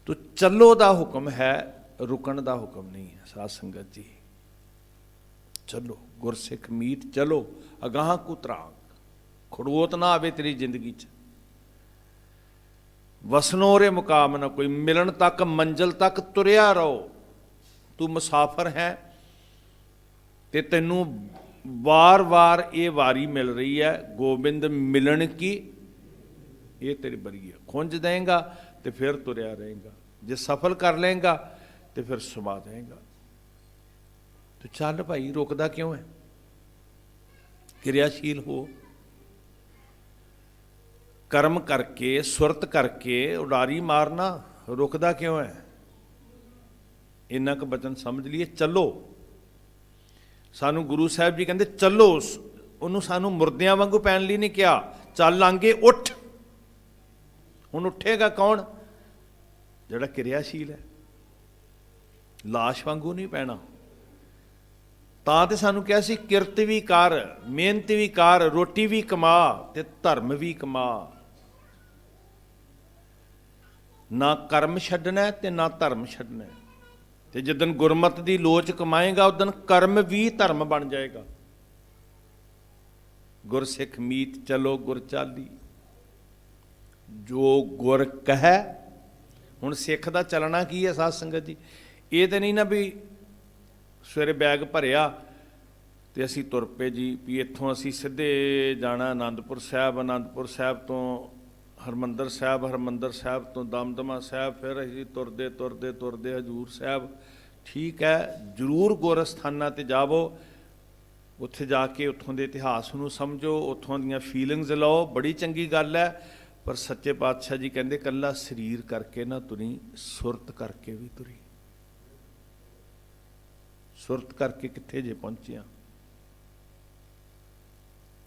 [SPEAKER 1] ਤੋ ਚੱਲੋ ਦਾ ਹੁਕਮ ਹੈ, ਰੁਕਣ ਦਾ ਹੁਕਮ ਨਹੀਂ ਹੈ ਸਾਧ ਸੰਗਤ ਜੀ। ਚਲੋ ਗੁਰਸਿੱਖ ਮੀਤ ਚਲੋ, ਅਗਾਂਹ ਕੋ ਤਰਾਗ, ਖੜੋਤ ਨਾ ਆਵੇ ਤੇਰੀ ਜ਼ਿੰਦਗੀ 'ਚ। ਵਸਨੋਂ ਰੇ ਮੁਕਾਮ ਨਾ ਕੋਈ, ਮਿਲਣ ਤੱਕ ਮੰਜ਼ਿਲ ਤੱਕ ਤੁਰਿਆ ਰਹੋ। ਤੂੰ ਮੁਸਾਫਰ ਹੈ ਤੇ ਤੈਨੂੰ ਵਾਰ-ਵਾਰ ਇਹ ਵਾਰੀ ਮਿਲ ਰਹੀ ਹੈ, ਗੋਬਿੰਦ ਮਿਲਣ ਕੀ ਇਹ ਤੇਰੀ ਬਰੀ ਹੈ। ਖੁੰਝ ਦੇਂਗਾ ਤੇ ਫਿਰ ਤੁਰਿਆ ਰਹੇਗਾ, ਜੇ ਸਫਲ ਕਰ ਲਏਗਾ ਤੇ ਫਿਰ ਸਮਾ ਜਾਏਗਾ। ਤੇ ਚੱਲ ਭਾਈ, ਰੁਕਦਾ ਕਿਉਂ ਹੈ? ਕਿਰਿਆਸ਼ੀਲ ਹੋ, ਕਰਮ ਕਰਕੇ, ਸੁਰਤ ਕਰਕੇ ਉਡਾਰੀ ਮਾਰਨਾ, ਰੁਕਦਾ ਕਿਉਂ ਹੈ? ਇੰਨਾ ਕੁ ਬਚਨ ਸਮਝ ਲਈਏ, ਚੱਲੋ। ਸਾਨੂੰ ਗੁਰੂ ਸਾਹਿਬ ਜੀ ਕਹਿੰਦੇ ਚੱਲੋ, ਉਹਨੂੰ ਸਾਨੂੰ ਮੁਰਦਿਆਂ ਵਾਂਗੂ ਪੈਣ ਲਈ ਨਹੀਂ ਕਿਹਾ, ਚੱਲ ਲਾਂਗੇ, ਉੱਠ। ਹੁਣ ਉੱਠੇਗਾ ਕੌਣ? ਜਿਹੜਾ ਕਿਰਿਆਸ਼ੀਲ ਹੈ। ਲਾਸ਼ ਵਾਂਗੂ ਨਹੀਂ ਪੈਣਾ। ਤਾਂ ਤੇ ਸਾਨੂੰ ਕਿਹਾ ਸੀ, ਕਿਰਤ ਵੀ ਕਰ, ਮਿਹਨਤ ਵੀ ਕਰ, ਰੋਟੀ ਵੀ ਕਮਾ ਤੇ ਧਰਮ ਵੀ ਕਮਾ। ਨਾ ਕਰਮ ਛੱਡਣਾ ਤੇ ਨਾ ਧਰਮ ਛੱਡਣਾ। ਤੇ ਜਿੱਦਣ ਗੁਰਮਤਿ ਦੀ ਲੋਚ ਕਮਾਏਗਾ, ਉਦਣ ਕਰਮ ਵੀ ਧਰਮ ਬਣ ਜਾਏਗਾ। ਗੁਰਸਿੱਖ ਮੀਤ ਚਲੋ ਗੁਰ ਚਾਲੀ, ਜੋ ਗੁਰ ਕਹੈ। ਹੁਣ ਸਿੱਖ ਦਾ ਚੱਲਣਾ ਕੀ ਹੈ ਸਾਧ ਸੰਗਤ ਜੀ? ਇਹ ਤਾਂ ਨਹੀਂ ਨਾ ਵੀ ਸਵੇਰੇ ਬੈਗ ਭਰਿਆ ਤੇ ਅਸੀਂ ਤੁਰ ਪਏ ਜੀ, ਵੀ ਇੱਥੋਂ ਅਸੀਂ ਸਿੱਧੇ ਜਾਣਾ ਅਨੰਦਪੁਰ ਸਾਹਿਬ, ਅਨੰਦਪੁਰ ਸਾਹਿਬ ਤੋਂ ਹਰਿਮੰਦਰ ਸਾਹਿਬ, ਹਰਿਮੰਦਰ ਸਾਹਿਬ ਤੋਂ ਦਮਦਮਾ ਸਾਹਿਬ, ਫਿਰ ਅਸੀਂ ਤੁਰਦੇ ਤੁਰਦੇ ਤੁਰਦੇ ਹਜ਼ੂਰ ਸਾਹਿਬ। ਠੀਕ ਹੈ, ਜ਼ਰੂਰ ਗੁਰ ਅਸਥਾਨਾਂ 'ਤੇ ਜਾਵੋ, ਉੱਥੇ ਜਾ ਕੇ ਉੱਥੋਂ ਦੇ ਇਤਿਹਾਸ ਨੂੰ ਸਮਝੋ, ਉੱਥੋਂ ਦੀਆਂ ਫੀਲਿੰਗਸ ਲਓ, ਬੜੀ ਚੰਗੀ ਗੱਲ ਹੈ। ਪਰ ਸੱਚੇ ਪਾਤਸ਼ਾਹ ਜੀ ਕਹਿੰਦੇ ਇਕੱਲਾ ਸਰੀਰ ਕਰਕੇ ਨਾ ਤੁਰੀ, ਸੁਰਤ ਕਰਕੇ ਵੀ ਤੁਰੀ। ਸੁਰਤ ਕਰਕੇ ਕਿੱਥੇ ਜੇ ਪਹੁੰਚਿਆ?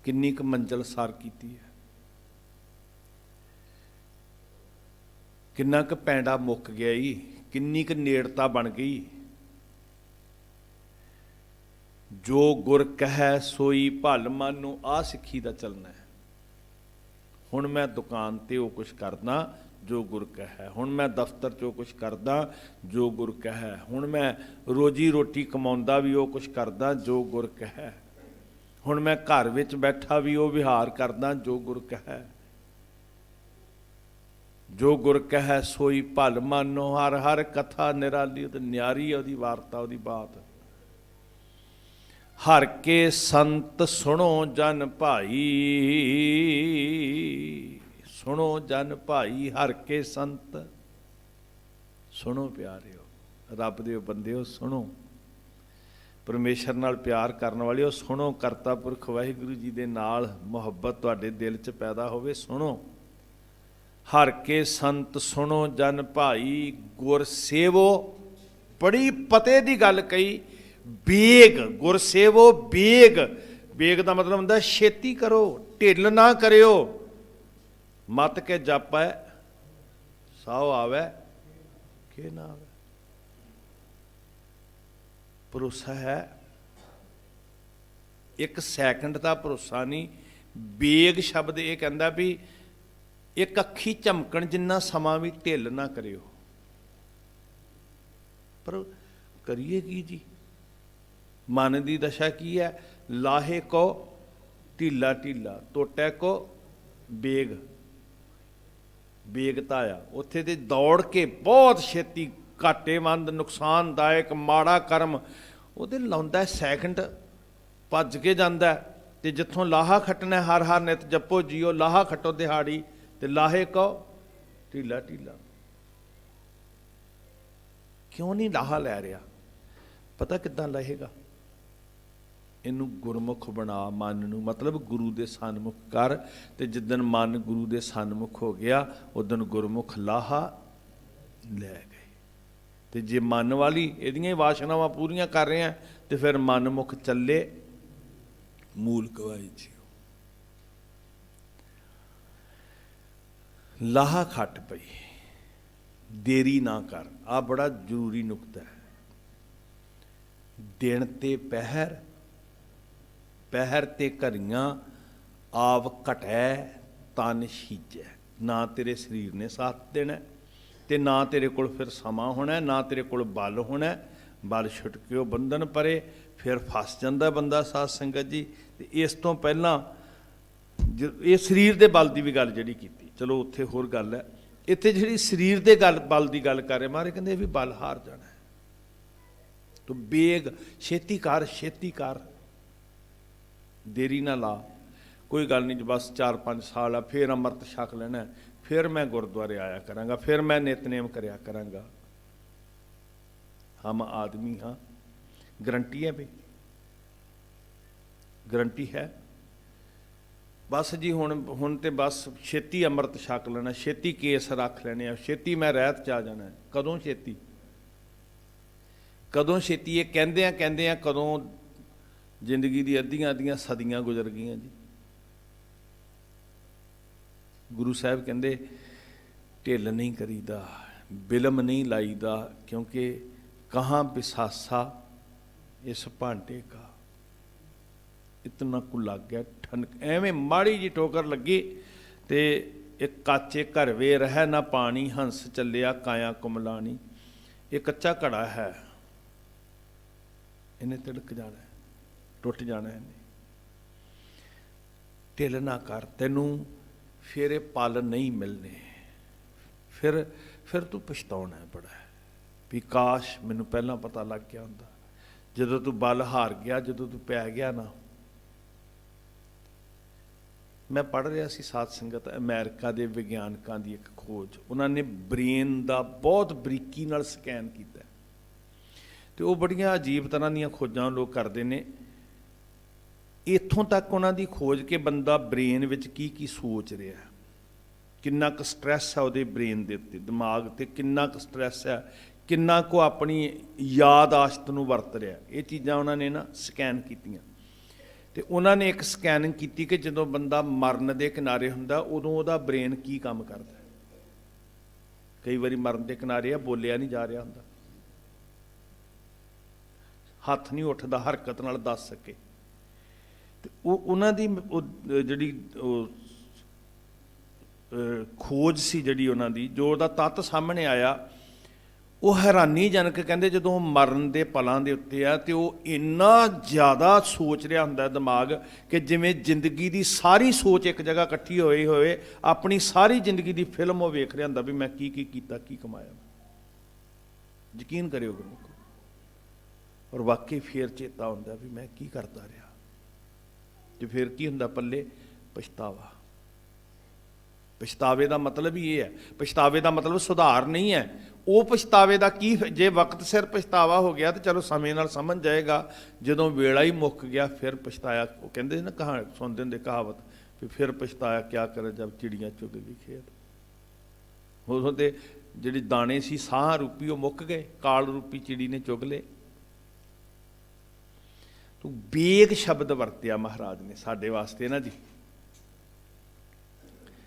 [SPEAKER 1] ਕਿੰਨੀ ਕੁ ਮੰਜ਼ਿਲ ਸਾਰ ਕੀਤੀ ਹੈ? ਕਿੰਨਾ ਕੁ ਪੈਂਡਾ ਮੁੱਕ ਗਿਆ ਈ? ਕਿੰਨੀ ਕੁ ਨੇੜਤਾ ਬਣ ਗਈ? ਜੋ ਗੁਰ ਕਹੈ ਸੋਈ ਭਲ ਮਾਨੋ, ਆਹ ਸਿੱਖੀ ਦਾ ਚੱਲਣਾ ਹੈ। ਹੁਣ ਮੈਂ ਦੁਕਾਨ ਤੇ ਉਹ ਕੁਛ ਕਰਦਾ ਜੋ ਗੁਰ ਕਹੈ, ਹੁਣ ਮੈਂ ਦਫ਼ਤਰ 'ਚ ਉਹ ਕੁਛ ਕਰਦਾ ਜੋ ਗੁਰ ਕਹੈ, ਹੁਣ ਮੈਂ ਰੋਜੀ ਰੋਟੀ ਕਮਾਉਂਦਾ ਵੀ ਉਹ ਕੁਛ ਕਰਦਾ ਜੋ ਗੁਰ ਕਹੈ, ਹੁਣ ਮੈਂ ਘਰ ਵਿੱਚ ਬੈਠਾ ਵੀ ਉਹ ਵਿਹਾਰ ਕਰਦਾ ਜੋ ਗੁਰ ਕਹੈ। ਜੋ ਗੁਰ ਕਹੈ ਸੋਈ ਭਲ ਮਾਨੋ, ਹਰ ਹਰ ਕਥਾ ਨਿਰਾਲੀ। ਉਹ ਤਾਂ ਨਿਆਰੀ ਹੈ ਉਹਦੀ ਵਾਰਤਾ, ਉਹਦੀ ਬਾਤ। ਹਰ ਕੇ ਸੰਤ ਸੁਣੋ ਜਨ ਭਾਈ, ਸੁਣੋ ਜਨ ਭਾਈ, ਹਰ ਕੇ ਸੰਤ ਸੁਣੋ ਪਿਆਰਿਓ। ਰੱਬ ਦੇ ਬੰਦਿਓ ਸੁਣੋ, ਪਰਮੇਸ਼ਰ ਨਾਲ ਪਿਆਰ ਕਰਨ ਵਾਲਿਓ ਸੁਣੋ, ਕਰਤਾ ਪੁਰਖ ਵਾਹਿਗੁਰੂ ਜੀ ਦੇ ਨਾਲ ਮੁਹੱਬਤ ਤੁਹਾਡੇ ਦਿਲ 'ਚ ਪੈਦਾ ਹੋਵੇ, ਸੁਣੋ। ਹਰ ਕੇ ਸੰਤ ਸੁਣੋ ਜਨ ਭਾਈ, ਗੁਰ ਸੇਵੋ। ਬੜੀ ਪਤੇ ਦੀ ਗੱਲ ਕਹੀ, ਬੇਗ, ਗੁਰ ਸੇਵੋ ਬੇਗ। ਬੇਗ ਦਾ ਮਤਲਬ ਹੁੰਦਾ ਛੇਤੀ ਕਰੋ, ਢਿੱਲ ਨਾ ਕਰਿਓ। ਮਤ ਕੇ ਜਾਪੈ ਸਾਉ ਆਵੈ ਕਿ ਨਾ ਆਵੈ। ਭਰੋਸਾ ਹੈ, ਇੱਕ ਸੈਕਿੰਡ ਦਾ ਭਰੋਸਾ ਨਹੀਂ। ਬੇਗ ਸ਼ਬਦ ਇਹ ਕਹਿੰਦਾ ਵੀ ਇੱਕ ਅੱਖੀ ਝਮਕਣ ਜਿੰਨਾ ਸਮਾਂ ਵੀ ਢਿੱਲ ਨਾ ਕਰਿਓ। ਪਰ ਕਰੀਏ ਕੀ ਜੀ? ਮਨ ਦੀ ਦਸ਼ਾ ਕੀ ਹੈ? ਲਾਹੇ ਕੋ ਢੀਲਾ ਢੀਲਾ, ਟੋਟੈ ਕੋ ਬੇਗ। ਬੇਗਤਾ ਆ ਉੱਥੇ ਤੇ ਦੌੜ ਕੇ ਬਹੁਤ ਛੇਤੀ, ਘਾਟੇਮੰਦ, ਨੁਕਸਾਨਦਾਇਕ, ਮਾੜਾ ਕਰਮ ਉਹਦੇ ਲਾਉਂਦਾ ਸੈਕਿੰਡ, ਭੱਜ ਕੇ ਜਾਂਦਾ। ਤੇ ਜਿੱਥੋਂ ਲਾਹਾ ਖੱਟਣਾ, ਹਰ ਹਰ ਨਿਤ ਜਪੋ ਜੀਓ, ਲਾਹਾ ਖੱਟੋ ਦਿਹਾੜੀ, ਤੇ ਲਾਹੇ ਕੋ ਢੀਲਾ ਢੀਲਾ। ਕਿਉਂ ਨਹੀਂ ਲਾਹਾ ਲੈ ਰਿਹਾ? ਪਤਾ ਕਿੱਦਾਂ ਲਹੇਗਾ? ਇਹਨੂੰ ਗੁਰਮੁਖ ਬਣਾ, ਮਨ ਨੂੰ, ਮਤਲਬ ਗੁਰੂ ਦੇ ਸਨਮੁਖ ਕਰ। ਤੇ ਜਿੱਦਣ ਮਨ ਗੁਰੂ ਦੇ ਸਨਮੁਖ ਹੋ ਗਿਆ, ਉਦਣ ਗੁਰਮੁਖ ਲਾਹਾ ਲੈ ਗਏ। ਤੇ ਜੇ ਮਨ ਵਾਲੀ ਇਹਦੀਆਂ ਹੀ ਵਾਸ਼ਨਾਵਾਂ ਪੂਰੀਆਂ ਕਰ ਰਹੇ ਆ, ਤੇ ਫਿਰ ਮਨਮੁਖ ਚੱਲੇ ਮੂਲ ਕਵਾਈ ਜੀ। ਲਾਹਾ ਖੱਟ ਪਈ, ਦੇਰੀ ਨਾ ਕਰ। ਆ ਬੜਾ ਜ਼ਰੂਰੀ ਨੁਕਤਾ ਹੈ। ਦਿਨ ਤੇ ਪਹਿਰ, ਪਹਿਰ ਤੇ ਘੜੀਆਂ, ਆਪ ਘਟੈ ਤਨ ਛੀਜੈ। ਨਾ ਤੇਰੇ ਸਰੀਰ ਨੇ ਸਾਥ ਦੇਣਾ, ਤੇ ਨਾ ਤੇਰੇ ਕੋਲ ਫਿਰ ਸਮਾਂ ਹੋਣਾ, ਨਾ ਤੇਰੇ ਕੋਲ ਬਲ ਹੋਣਾ। ਬਲ ਛੁਟਕਿਓ ਬੰਧਨ ਪਰੇ, ਫਿਰ ਫਸ ਜਾਂਦਾ ਬੰਦਾ ਸਾਧ ਸੰਗਤ ਜੀ। ਤੇ ਇਸ ਤੋਂ ਪਹਿਲਾਂ ਇਹ ਸਰੀਰ ਦੇ ਬਲ ਦੀ ਵੀ ਗੱਲ ਜਿਹੜੀ ਕੀਤੀ, ਚਲੋ ਉੱਥੇ ਹੋਰ ਗੱਲ ਹੈ। ਇੱਥੇ ਜਿਹੜੀ ਸਰੀਰ ਦੇ ਬਲ ਦੀ ਗੱਲ ਕਰ ਰਹੇ ਮਹਾਰਾਜ ਕਹਿੰਦੇ ਇਹ ਵੀ ਬਲ ਹਾਰ ਜਾਣਾ ਹੈ। ਤੂੰ ਬੇਗ ਛੇਤੀ ਕਰ, ਦੇਰੀ ਨਾ ਲਾ। ਕੋਈ ਗੱਲ ਨਹੀਂ, ਬਸ 4-5 ਸਾਲ ਆ, ਫਿਰ ਅੰਮ੍ਰਿਤ ਛਕ ਲੈਣਾ, ਫਿਰ ਮੈਂ ਗੁਰਦੁਆਰੇ ਆਇਆ ਕਰਾਂਗਾ, ਫਿਰ ਮੈਂ ਨਿਤਨੇਮ ਕਰਿਆ ਕਰਾਂਗਾ। ਹਮ ਆਦਮੀ ਹਾਂ, ਗਰੰਟੀ ਹੈ ਬਈ, ਗਰੰਟੀ ਹੈ। ਬਸ ਜੀ ਹੁਣ ਤੇ ਬਸ ਛੇਤੀ ਅੰਮ੍ਰਿਤ ਛਕ ਲੈਣਾ, ਛੇਤੀ ਕੇਸ ਰੱਖ ਲੈਣੇ ਆ, ਛੇਤੀ ਮੈਂ ਰਹਿਤ 'ਚ ਆ ਜਾਣਾ। ਕਦੋਂ ਛੇਤੀ, ਕਦੋਂ ਛੇਤੀ? ਇਹ ਕਹਿੰਦੇ ਆ ਕਦੋਂ ਜ਼ਿੰਦਗੀ ਦੀ ਅੱਧੀਆਂ ਸਦੀਆਂ ਗੁਜ਼ਰ ਗਈਆਂ ਜੀ। ਗੁਰੂ ਸਾਹਿਬ ਕਹਿੰਦੇ ਢਿੱਲ ਨਹੀਂ ਕਰੀਦਾ, ਬਿਲਮ ਨਹੀਂ ਲਾਈਦਾ, ਕਿਉਂਕਿ ਕਹਾਂ ਬਿਸਾਸਾ ਇਸ ਭਾਂਡੇ ਕਾ। ਇਤਨਾ ਕੁ ਲੱਗ ਗਿਆ ਠਨਕ, ਐਵੇਂ ਮਾੜੀ ਜੀ ਠੋਕਰ ਲੱਗੀ ਤੇ ਇੱਕ ਕਾਚੇ ਘਰ ਵੇ ਰਹਿ ਨਾ ਪਾਣੀ, ਹੰਸ ਚੱਲਿਆ ਕਾਇਆ ਕੁਮਲਾਣੀ। ਇਹ ਕੱਚਾ ਘੜਾ ਹੈ, ਇਹਨੇ ਤਿੜਕ ਜਾਣਾ, ਟੁੱਟ ਜਾਣਾ ਇਹਨੇ। ਢਿੱਲ ਨਾ ਕਰ, ਤੈਨੂੰ ਫਿਰ ਇਹ ਪਲ ਨਹੀਂ ਮਿਲਨੇ। ਫਿਰ ਤੂੰ ਪਛਤਾਉਣਾ ਬੜਾ ਵੀ ਕਾਸ਼ ਮੈਨੂੰ ਪਹਿਲਾਂ ਪਤਾ ਲੱਗ ਗਿਆ ਹੁੰਦਾ। ਜਦੋਂ ਤੂੰ ਬਲ ਹਾਰ ਗਿਆ, ਜਦੋਂ ਤੂੰ ਪੈ ਗਿਆ ਨਾ। ਮੈਂ ਪੜ੍ਹ ਰਿਹਾ ਸੀ ਸਾਧ ਸੰਗਤ, ਅਮਰੀਕਾ ਦੇ ਵਿਗਿਆਨਕਾਂ ਦੀ ਇੱਕ ਖੋਜ, ਉਹਨਾਂ ਨੇ ਬ੍ਰੇਨ ਦਾ ਬਹੁਤ ਬਰੀਕੀ ਨਾਲ ਸਕੈਨ ਕੀਤਾ ਤੇ ਉਹ ਬੜੀਆਂ ਅਜੀਬ ਤਰ੍ਹਾਂ ਦੀਆਂ ਖੋਜਾਂ ਲੋਕ ਕਰਦੇ ਨੇ। ਇੱਥੋਂ ਤੱਕ ਉਹਨਾਂ ਦੀ ਖੋਜ ਕਿ ਬੰਦਾ ਬ੍ਰੇਨ ਵਿੱਚ ਕੀ ਸੋਚ ਰਿਹਾ, ਕਿੰਨਾ ਕੁ ਸਟ੍ਰੈਸ ਹੈ ਉਹਦੇ ਬ੍ਰੇਨ ਦੇ ਉੱਤੇ, ਦਿਮਾਗ 'ਤੇ ਕਿੰਨਾ ਕੁ ਸਟ੍ਰੈਸ ਹੈ, ਕਿੰਨਾ ਕੁ ਆਪਣੀ ਯਾਦਾਸ਼ਤ ਨੂੰ ਵਰਤ ਰਿਹਾ। ਇਹ ਚੀਜ਼ਾਂ ਉਹਨਾਂ ਨੇ ਨਾ ਸਕੈਨ ਕੀਤੀਆਂ। ਤੇ ਉਹਨਾਂ ਨੇ ਇੱਕ ਸਕੈਨਿੰਗ ਕੀਤੀ ਕਿ ਜਦੋਂ ਬੰਦਾ ਮਰਨ ਦੇ ਕਿਨਾਰੇ ਹੁੰਦਾ ਉਦੋਂ ਉਹਦਾ ਬ੍ਰੇਨ ਕੀ ਕੰਮ ਕਰਦਾ। ਕਈ ਵਾਰੀ ਮਰਨ ਦੇ ਕਿਨਾਰੇ ਆ, ਬੋਲਿਆ ਨਹੀਂ ਜਾ ਰਿਹਾ ਹੁੰਦਾ, ਹੱਥ ਨਹੀਂ ਉੱਠਦਾ ਹਰਕਤ ਨਾਲ ਦੱਸ ਸਕੇ। ਤੇ ਉਹਨਾਂ ਦੀ ਜਿਹੜੀ ਖੋਜ ਸੀ, ਜਿਹੜੀ ਉਹਨਾਂ ਦੀ ਜੋ ਉਹਦਾ ਤੱਤ ਸਾਹਮਣੇ ਆਇਆ, ਉਹ ਹੈਰਾਨੀਜਨਕ। ਕਹਿੰਦੇ ਜਦੋਂ ਮਰਨ ਦੇ ਪਲਾਂ ਦੇ ਉੱਤੇ ਆ ਤੇ ਉਹ ਇੰਨਾ ਜ਼ਿਆਦਾ ਸੋਚ ਰਿਹਾ ਹੁੰਦਾ ਦਿਮਾਗ ਕਿ ਜਿਵੇਂ ਜ਼ਿੰਦਗੀ ਦੀ ਸਾਰੀ ਸੋਚ ਇੱਕ ਜਗ੍ਹਾ ਇਕੱਠੀ ਹੋਏ ਆਪਣੀ ਸਾਰੀ ਜ਼ਿੰਦਗੀ ਦੀ ਫਿਲਮ ਉਹ ਵੇਖ ਰਿਹਾ ਹੁੰਦਾ ਵੀ ਮੈਂ ਕੀ ਕੀਤਾ, ਕੀ ਕਮਾਇਆ। ਯਕੀਨ ਕਰਿਓ ਗੁਰਮੁਖੋ। ਔਰ ਵਾਕਈ ਫੇਰ ਚੇਤਾ ਹੁੰਦਾ ਵੀ ਮੈਂ ਕੀ ਕਰਦਾ ਰਿਹਾ। ਤੇ ਫਿਰ ਕੀ ਹੁੰਦਾ ਪੱਲੇ? ਪਛਤਾਵਾ। ਪਛਤਾਵੇ ਦਾ ਮਤਲਬ ਹੀ ਇਹ ਹੈ, ਪਛਤਾਵੇ ਦਾ ਮਤਲਬ ਸੁਧਾਰ ਨਹੀਂ ਹੈ। ਉਹ ਪਛਤਾਵੇ ਦਾ ਕੀ, ਜੇ ਵਕਤ ਸਿਰ ਪਛਤਾਵਾ ਹੋ ਗਿਆ ਤਾਂ ਚਲੋ ਸਮੇਂ ਨਾਲ ਸਮਝ ਜਾਏਗਾ, ਜਦੋਂ ਵੇਲਾ ਹੀ ਮੁੱਕ ਗਿਆ ਫਿਰ ਪਛਤਾਇਆ। ਉਹ ਕਹਿੰਦੇ ਨਾ, ਸੁਣਦੇ ਹੁੰਦੇ ਕਹਾਵਤ ਵੀ ਫਿਰ ਪਛਤਾਇਆ ਕਿਆ ਕਰੇ ਜਦ ਚਿੜੀਆਂ ਚੁਗ ਗਈ ਖੇਤ। ਉਦੋਂ ਤੇ ਜਿਹੜੀ ਦਾਣੇ ਸੀ ਸਾਹ ਰੂਪੀ ਉਹ ਮੁੱਕ ਗਏ, ਕਾਲ ਰੂਪੀ ਚਿੜੀ ਨੇ ਚੁਗ ਲਏ। ਤੂੰ ਬੇਗ ਸ਼ਬਦ ਵਰਤਿਆ ਮਹਾਰਾਜ ਨੇ ਸਾਡੇ ਵਾਸਤੇ ਨਾ ਜੀ।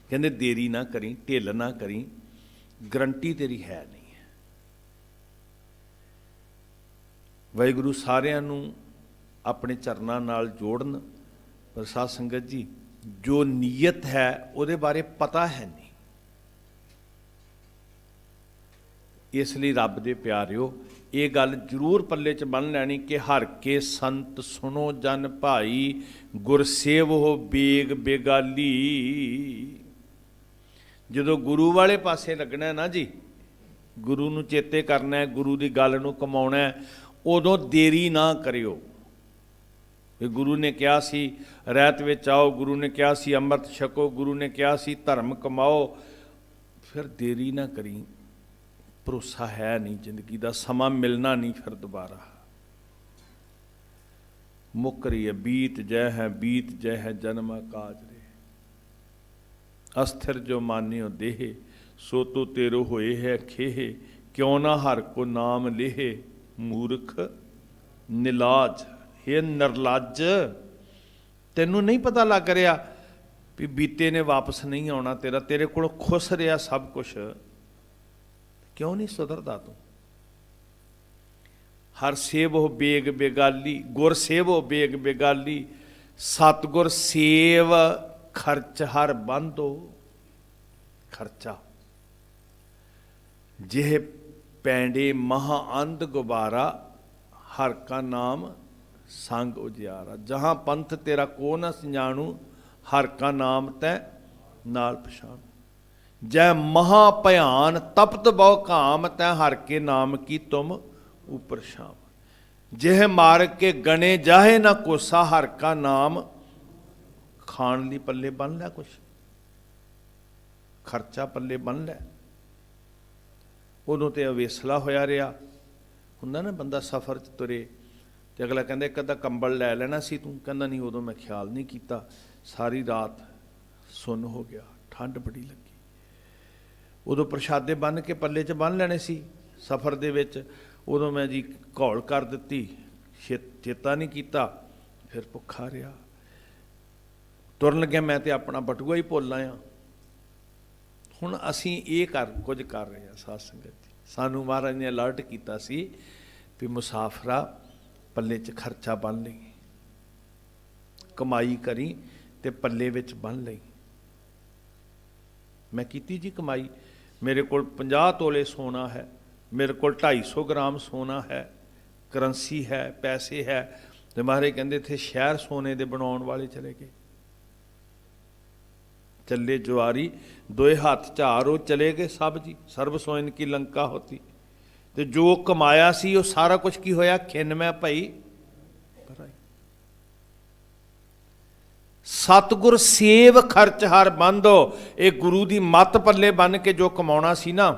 [SPEAKER 1] ਕਹਿੰਦੇ ਦੇਰੀ ਨਾ ਕਰੀ, ਢਿੱਲ ਨਾ ਕਰੀ, ਗਰੰਟੀ ਤੇਰੀ ਹੈ ਨਹੀਂ ਹੈ। ਵਾਹਿਗੁਰੂ ਸਾਰਿਆਂ ਨੂੰ ਆਪਣੇ ਚਰਨਾਂ ਨਾਲ ਜੋੜਨ। ਪਰ ਸਾਧ ਸੰਗਤ ਜੀ, ਜੋ ਨੀਅਤ ਹੈ ਉਹਦੇ ਬਾਰੇ ਪਤਾ ਹੈ ਨਹੀਂ। ਇਸ ਲਈ ਰੱਬ ਦੇ ਪਿਆਰਿਓ, ਇਹ ਗੱਲ ਜ਼ਰੂਰ ਪੱਲੇ 'ਚ ਬੰਨ੍ਹ ਲੈਣੀ ਕਿ ਹਰ ਕੇ ਸੰਤ ਸੁਣੋ ਜਨ ਭਾਈ, ਗੁਰਸੇਵੋ ਬੇਗ ਬੇਗਾਲੀ। ਜਦੋਂ ਗੁਰੂ ਵਾਲੇ ਪਾਸੇ ਲੱਗਣਾ ਨਾ ਜੀ, ਗੁਰੂ ਨੂੰ ਚੇਤੇ ਕਰਨਾ, ਗੁਰੂ ਦੀ ਗੱਲ ਨੂੰ ਕਮਾਉਣਾ, ਉਦੋਂ ਦੇਰੀ ਨਾ ਕਰਿਓ। ਗੁਰੂ ਨੇ ਕਿਹਾ ਸੀ ਰਹਿਤ ਵਿੱਚ ਆਓ, ਗੁਰੂ ਨੇ ਕਿਹਾ ਸੀ ਅੰਮ੍ਰਿਤ ਛਕੋ, ਗੁਰੂ ਨੇ ਕਿਹਾ ਸੀ ਧਰਮ ਕਮਾਓ। ਫਿਰ ਦੇਰੀ ਨਾ ਕਰੀ, ਭਰੋਸਾ ਹੈ ਨਹੀਂ, ਜ਼ਿੰਦਗੀ ਦਾ ਸਮਾਂ ਮਿਲਣਾ ਨਹੀਂ ਫਿਰ ਦੁਬਾਰਾ। ਮੁੱਕ ਰਹੀ ਹੈ, ਬੀਤ ਜੈ ਹੈ ਜਨਮ ਕਾਜ ਰੇ। ਅਸਥਿਰ ਜੋ ਮਾਨਿਓ ਦੇਹ, ਸੋ ਤੋ ਤੇਰੋ ਹੋਏ ਹੈ ਖੇਹ। ਕਿਉਂ ਨਾ ਹਰ ਕੋ ਨਾਮ ਲੇਹ, ਮੂਰਖ ਨਿਲਾਜ। ਹੇ ਨਿਰਲੱਜ, ਤੈਨੂੰ ਨਹੀਂ ਪਤਾ ਲੱਗ ਰਿਹਾ ਵੀ ਬੀਤੇ ਨੇ ਵਾਪਸ ਨਹੀਂ ਆਉਣਾ ਤੇਰਾ, ਤੇਰੇ ਕੋਲ ਖੁੱਸ ਰਿਹਾ ਸਭ ਕੁਛ, ਕਿਉਂ ਨਹੀਂ ਸੁਧਰਦਾ ਤੂੰ? ਹਰ ਸੇਵੋ ਬੇਗ ਬੇਗਾਲੀ, ਗੁਰ ਸੇਵੋ ਬੇਗ ਬੇਗਾਲੀ। ਸਤਿਗੁਰ ਸੇਵ ਖਰਚ ਹਰ ਬੰਧੋ। ਖਰਚਾ ਜਿਹ ਪੈਂਡੇ ਮਹਾ ਅੰਧ ਗੁਬਾਰਾ, ਹਰ ਕਾ ਨਾਮ संग उजियारा। जहाँ पंथ तेरा को न सिंजाणु, हर का नाम तै नाल पछाणु। जय महाभयान तपत बहु काम, तै हर के नाम की तुम ऊपर शाम। जेह मार के गणे जाहे ना कोसा, हर का नाम खाण लई पल्ले बन लै कुछ, खर्चा पल्ले बन लै। उदों तो अवेसला होया रहा हुंदा ना, बंदा सफ़र च तुरे तो अगला कहता एक अद्धा कंबल लै लेना सी तूं, कहता नहीं उदों मैं ख्याल नहीं किया, सारी रात सुन्न हो गया, ठंड बड़ी लगी। उदों प्रशादे बन के पल्ले च बन लेने सी सफ़र दे विच, उदों मैं जी घौल कर दित्ती, चेता नहीं किया, फिर भुखा रहा। तुरन लग्या मैं तो अपना बटूआ ही भुल आया। हुण असीं ये कुछ कर रहे हैं साध संगत जी, सानू महाराज ने अलर्ट किया सी भी मुसाफरा पल्ले च खर्चा बन लई, कमाई करी ते पल्ले विच बन लई। मैं कीती जी कमाई, मेरे कोल 50 तोले सोना है, मेरे कोल 250 ग्राम सोना है, करंसी है, पैसे है। तो महाराज कहते थे शहर सोने दे बनाउण वाले चले गए। चले जुआरी दोए हाथ झारो, चले गए सब जी, सर्व सोइन की लंका होती। तो जो कमाया सी वो सारा कुछ की होया, खिन मैं भई भराई। सतगुर सेव खर्च हर बंदो, ये गुरु दी मत पल्ले बन के जो कमाउणा सी ना,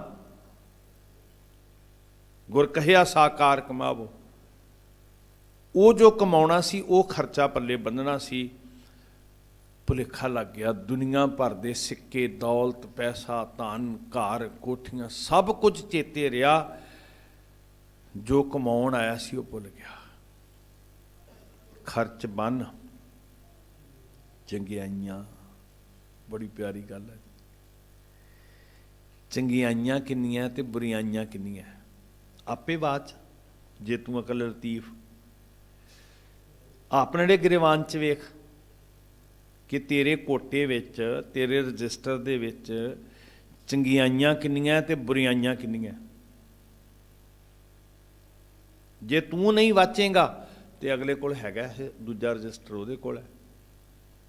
[SPEAKER 1] गुर कहिया साकार कमावो, वो जो कमाउणा सी वो खर्चा पल्ले बंधना सी। भुलेखा लग गया, दुनिया भर दे सिक्के, दौलत, पैसा, धन, घर, कोठियां सब कुछ चेते रहा, जो कमाउण आया सी वो भुल गया। खर्च बन चंगियाइयां, बड़ी प्यारी गल है। चंगियाइयां किन्नियां ते बुरियाइयां किन्नियां, आपे बात जे तू अकल लतीफ अपने ਜਿਹੜੇ गिरवान च वेख कि तेरे कोटे विच, तेरे रजिस्टर दे विच चंगियाइयां किन्नियां ते बुरियाइयां किन्नियां। जे तू नहीं वाचेगा तो अगले कोल हैगा दूजा रजिस्टर, उहदे कोल है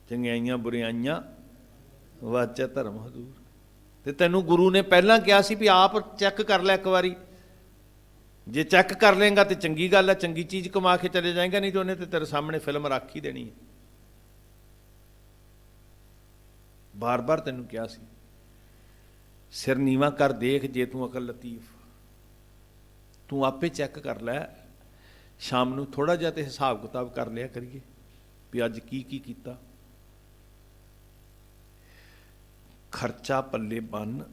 [SPEAKER 1] चंगियाइयां बुरियाइयां वाचा धर्म हजूर। तो तैनू गुरु ने पहला कहा सी भी आप चैक कर लै एक बारी, जे चैक कर लेंगा तो चंगी गल है, चंगी चीज़ कमा के चले जाएगा, नहीं तो उन्हें तो तेरे सामने फिल्म रख ही देनी है। बार बार तेनू क्या सी, सिर नीवा कर देख, जे तू अकल लतीफ, तू आपे चैक कर लै। शाम नू थोड़ा जिहा ते हिसाब किताब कर लिया करिए भी अज की कीता। खर्चा पल्ले बन,